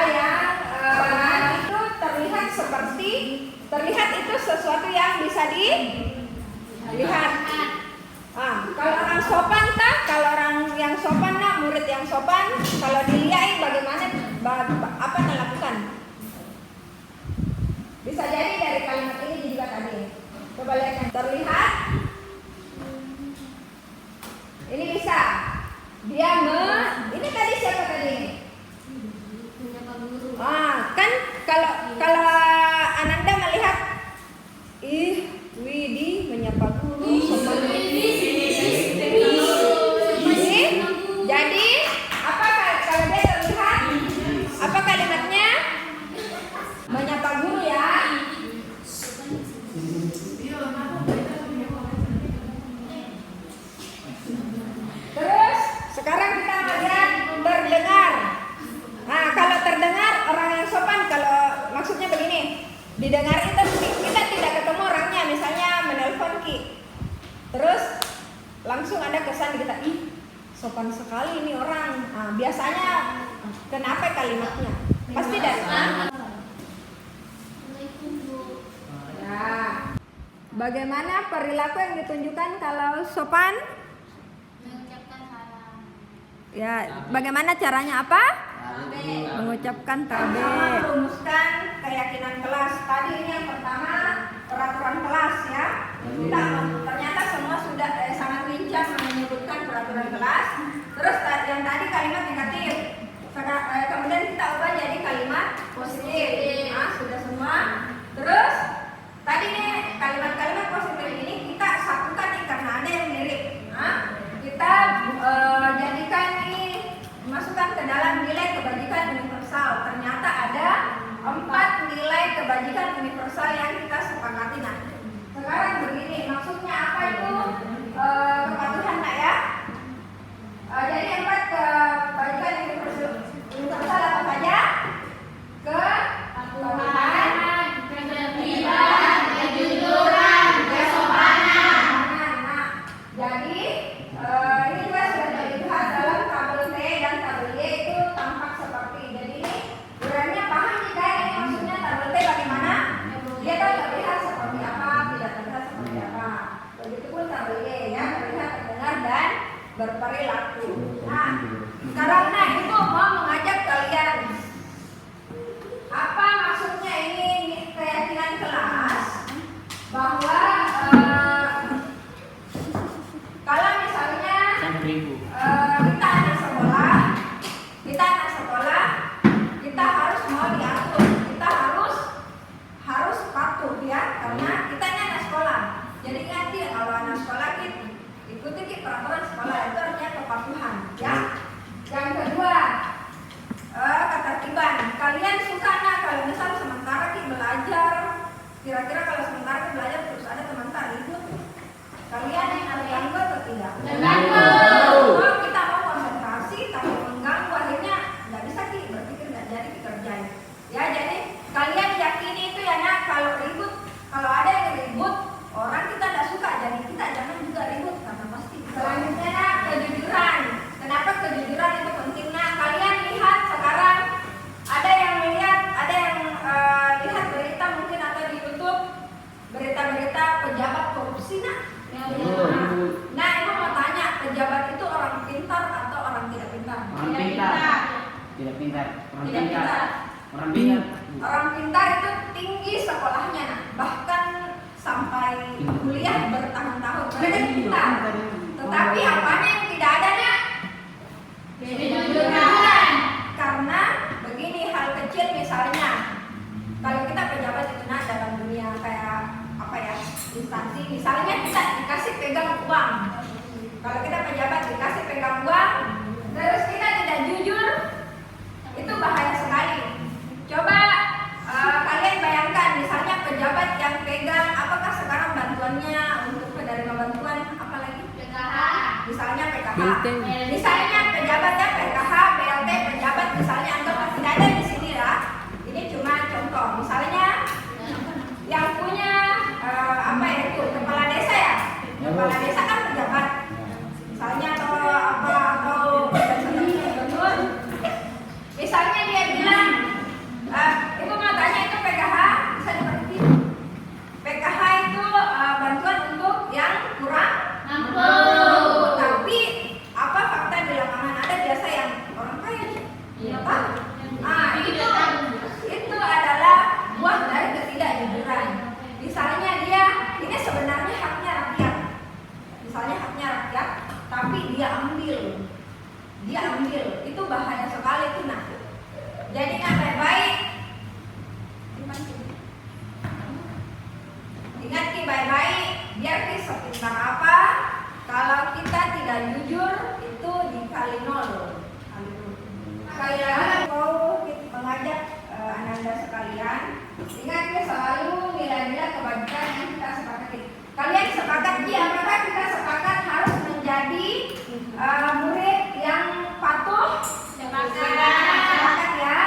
itu terlihat itu sesuatu yang bisa dilihat. Kalau orang sopan kalau orang yang sopan murid yang sopan, kalau dilihat bagaimana apa dilakukan? Bisa jadi dari kalimat ini juga tadi. Coba lihat yang terlihat. Ini bisa. Ini tadi siapa tadi? Menyapa guru. Kan kalau Ananda melihat Widi menyapa guru. Jadi apa kalau dia terlihat? Apa kalimatnya? Menyapa guru ya. Terus sekarang kita melihat terdengar. Kalau terdengar orang yang sopan, kalau maksudnya begini, didengar itu kita tidak ketemu orangnya, misalnya menelpon terus langsung ada kesan kita, sopan sekali ini orang. Biasanya kenapa kalimatnya? Pasti dari bagaimana perilaku yang ditunjukkan kalau sopan? Mengucapkan salam. Ya, bagaimana caranya apa? Mengucapkan tabe. Merumuskan keyakinan kelas. Tadi ini yang pertama peraturan kelas ya. Kita ternyata semua sudah sangat lincah menyebutkan peraturan kelas. Terus yang tadi kalimat negatif. Kemudian kita ubah jadi kalimat positif. Sudah semua. Terus tadi nih kalimat-kalimat positif ini kita satukan nih karena ada yang mirip. Kita jadikan ini masukkan ke dalam nilai kebajikan universal. Ternyata ada 4 nilai kebajikan universal yang kita sepakati. Sekarang begini, maksudnya apa itu kepatuhan ya? Jadi 4 kebajikan universal apa saja? Kepatuhan, ketertiban, kejujuran, kesopanan. Jadi ini juga sudah dilihat dalam tabel T dan tabel Y itu tampak seperti. Jadi ini uraiannya paham jika ini maksudnya tabel T bagaimana? Dia terlihat seperti apa, tidak terlihat seperti apa. Begitupun tabel Y ya, terlihat, terdengar dan berperilaku. Sekarang ibu mau mengajak kalian. Apa maksudnya ini keyakinan kelas bahwa kalau misalnya kita anak sekolah, kita harus mau diatur, kita harus patuh ya, karena kita ini anak sekolah. Jadi nanti kalau anak sekolah kita ikuti peraturan sekolah, itu artinya kepatuhan ya. Yang kedua, ketertiban. Kalian suka kalau misal sementara kita belajar, kira-kira kalau sementara kita belajar terus ada teman ribut, kalian yang terganggu atau tidak? Kalau kita mau konsentrasi tapi mengganggu, akhirnya nggak bisa berpikir, nggak jadi dikerjain. Ya, jadi kalian yakini itu ya kalau ribut, kalau ada yang ribut, orang kita nggak suka, jadi kita jangan juga ribut karena pasti. Selanjutnya kejujuran. Kenapa kejujuran itu penting? Kalian lihat sekarang ada yang lihat berita mungkin atau di YouTube berita-berita pejabat korupsi ibu mau tanya, pejabat itu orang pintar atau orang tidak pintar? Tidak pintar. Orang pintar itu tinggi sekolahnya, bahkan sampai kuliah bertahun-tahun. Mereka pintar. Tetapi apanya yang tidak ada kejujuran. Karena begini, hal kecil misalnya, kalau kita pejabat itu dalam dunia kayak apa ya, instansi, misalnya kita dikasih pegang uang. Kalau kita pejabat dikasih pegang uang, terus kita tidak jujur, itu bahaya sekali. Coba kalian bayangkan, misalnya pejabat yang pegang, apakah sekarang bantuannya untuk dari PKH. Misalnya pejabatnya PKH, BLT, pejabat misalnya anggap tidak ada di sini lah. Ini cuma contoh. Misalnya yang punya apa ya itu kepala desa ya. Kepala desa kan pejabat. Misalnya atau gubernur. Misalnya dia bilang itu matanya itu PKH, bisa diberhenti. PKH itu bantuan untuk yang kurang mampu. Tapi apa fakta di lapangan ada biasa yang orang kaya, apa? Itu adalah buah dari ketidakjujuran. Misalnya dia ini sebenarnya haknya rakyat. Misalnya haknya rakyat, tapi dia ambil. Itu bahaya sekali itu nah. Jadi yang baik-baik. Ingat ki baik-baik, biar ki sepintar apa, kalau kita tidak jujur itu dikali nol. Sekali lagi mau mengajak Ananda sekalian, ingat ki selalu nilai-nilai kebajikan yang kita sepakati. Kalian sepakat ki apakah kita sepakat harus menjadi murid yang patuh? Sepakat ya.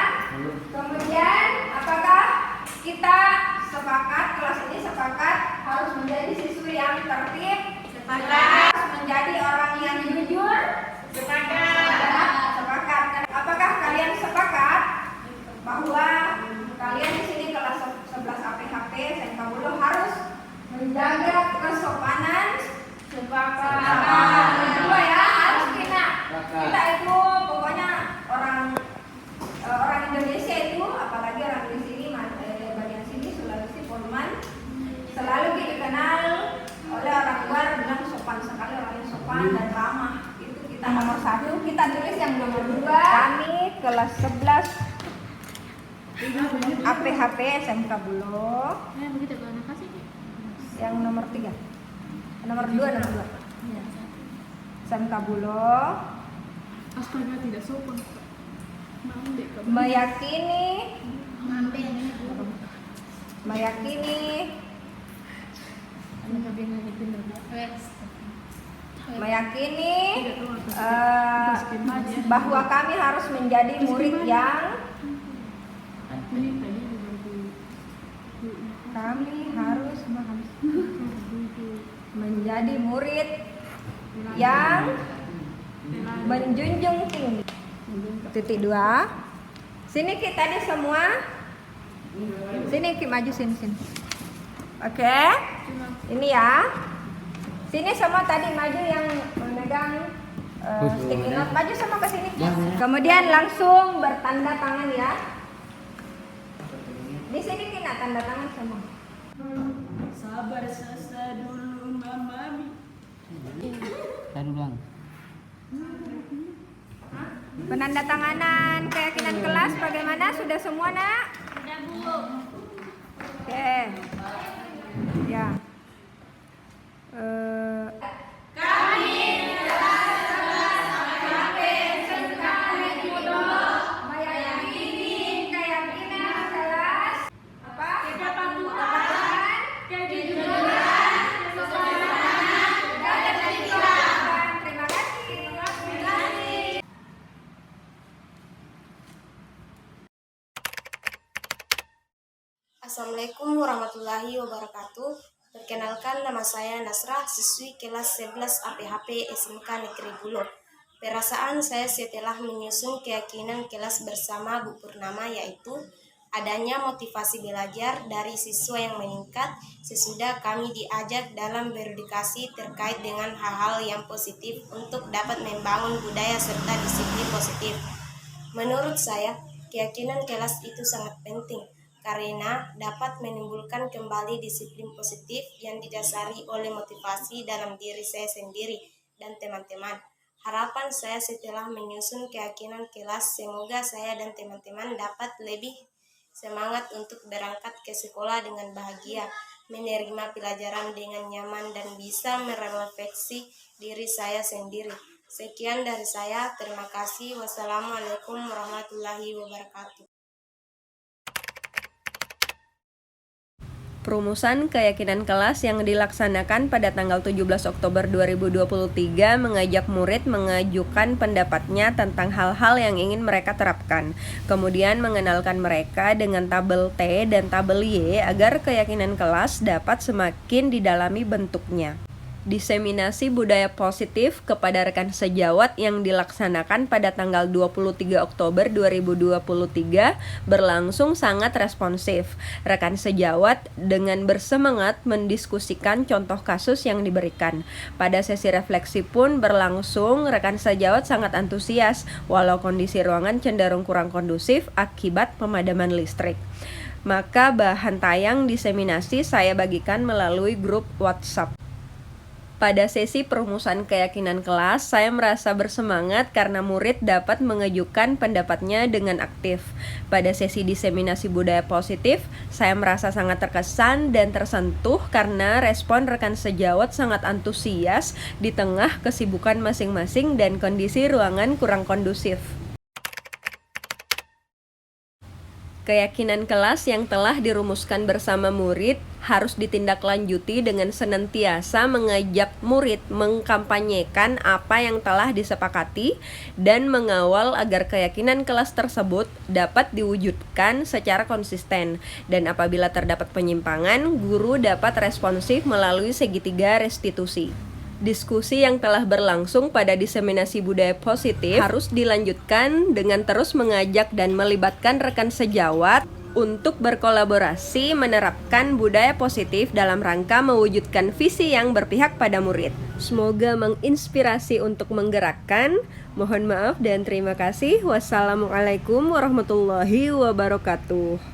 Kemudian apakah kita sepakat kelas ini sepakat harus menjadi siswi yang tertib? Sepakat. Harus menjadi orang yang jujur? Sepakat. Apakah kalian sepakat bahwa kalian di sini kelas 11 APHP SMK Bulo harus menjaga kesopanan? Sepakat. Kedua ya, harus kita itu pokoknya orang Indonesia itu apalagi orang di sini bagian sini Sulawesi Polman selalu dikenal oleh orang luar bilang sopan sekali, orangnya sopan dan ramah. Itu kita nomor 1. Kita tulis yang nomor 2. Kami kelas 11 APHP SMK Bulo. Yang nomor 3. Nomor 2. SMK Bulo. Astaga, tidak sopan. Meyakini bahwa kami harus menjadi murid yang menjunjung tinggi. Titik 2. Sini kita tadi semua. Sini Ki maju sini. Oke. Ini ya. Sini semua tadi maju yang memegang sticky note, maju semua ke sini. Kemudian langsung bertanda tangan ya. Di sini kita tanda tangan semua. Sabar sasa dulu Mami. Tadi ulang. Penandatanganan keyakinan kelas bagaimana? Sudah semua nak? Sudah Bu. Oke. Ya. Kami kelas 11 APHP SMK Negeri Bulo meyakini keyakinan kelas apa? Kepatuhan, kejujuran, kesopanan, dan ketertiban. Terima kasih. Assalamualaikum warahmatullahi wabarakatuh. Perkenalkan, nama saya Nasrah, siswi kelas 11 APHP SMK Negeri Bulo. Perasaan saya setelah menyusun keyakinan kelas bersama Bu Purnama yaitu adanya motivasi belajar dari siswa yang meningkat sesudah kami diajak dalam beredukasi terkait dengan hal-hal yang positif untuk dapat membangun budaya serta disiplin positif. Menurut saya, keyakinan kelas itu sangat penting karena dapat menimbulkan kembali disiplin positif yang didasari oleh motivasi dalam diri saya sendiri dan teman-teman. Harapan saya setelah menyusun keyakinan kelas, semoga saya dan teman-teman dapat lebih semangat untuk berangkat ke sekolah dengan bahagia, menerima pelajaran dengan nyaman dan bisa merefleksi diri saya sendiri. Sekian dari saya, terima kasih. Wassalamualaikum warahmatullahi wabarakatuh. Perumusan keyakinan kelas yang dilaksanakan pada tanggal 17 Oktober 2023 mengajak murid mengajukan pendapatnya tentang hal-hal yang ingin mereka terapkan. Kemudian mengenalkan mereka dengan tabel T dan tabel Y agar keyakinan kelas dapat semakin didalami bentuknya. Diseminasi budaya positif kepada rekan sejawat yang dilaksanakan pada tanggal 23 Oktober 2023 berlangsung sangat responsif. Rekan sejawat dengan bersemangat mendiskusikan contoh kasus yang diberikan. Pada sesi refleksi pun berlangsung, rekan sejawat sangat antusias walau kondisi ruangan cenderung kurang kondusif akibat pemadaman listrik. Maka bahan tayang diseminasi saya bagikan melalui grup WhatsApp. Pada sesi perumusan keyakinan kelas, saya merasa bersemangat karena murid dapat mengajukan pendapatnya dengan aktif. Pada sesi diseminasi budaya positif, saya merasa sangat terkesan dan tersentuh karena respon rekan sejawat sangat antusias di tengah kesibukan masing-masing dan kondisi ruangan kurang kondusif. Keyakinan kelas yang telah dirumuskan bersama murid harus ditindaklanjuti dengan senantiasa mengajak murid mengkampanyekan apa yang telah disepakati dan mengawal agar keyakinan kelas tersebut dapat diwujudkan secara konsisten. Dan apabila terdapat penyimpangan, guru dapat responsif melalui segitiga restitusi. Diskusi yang telah berlangsung pada diseminasi budaya positif harus dilanjutkan dengan terus mengajak dan melibatkan rekan sejawat untuk berkolaborasi menerapkan budaya positif dalam rangka mewujudkan visi yang berpihak pada murid. Semoga menginspirasi untuk menggerakkan. Mohon maaf dan terima kasih. Wassalamualaikum warahmatullahi wabarakatuh.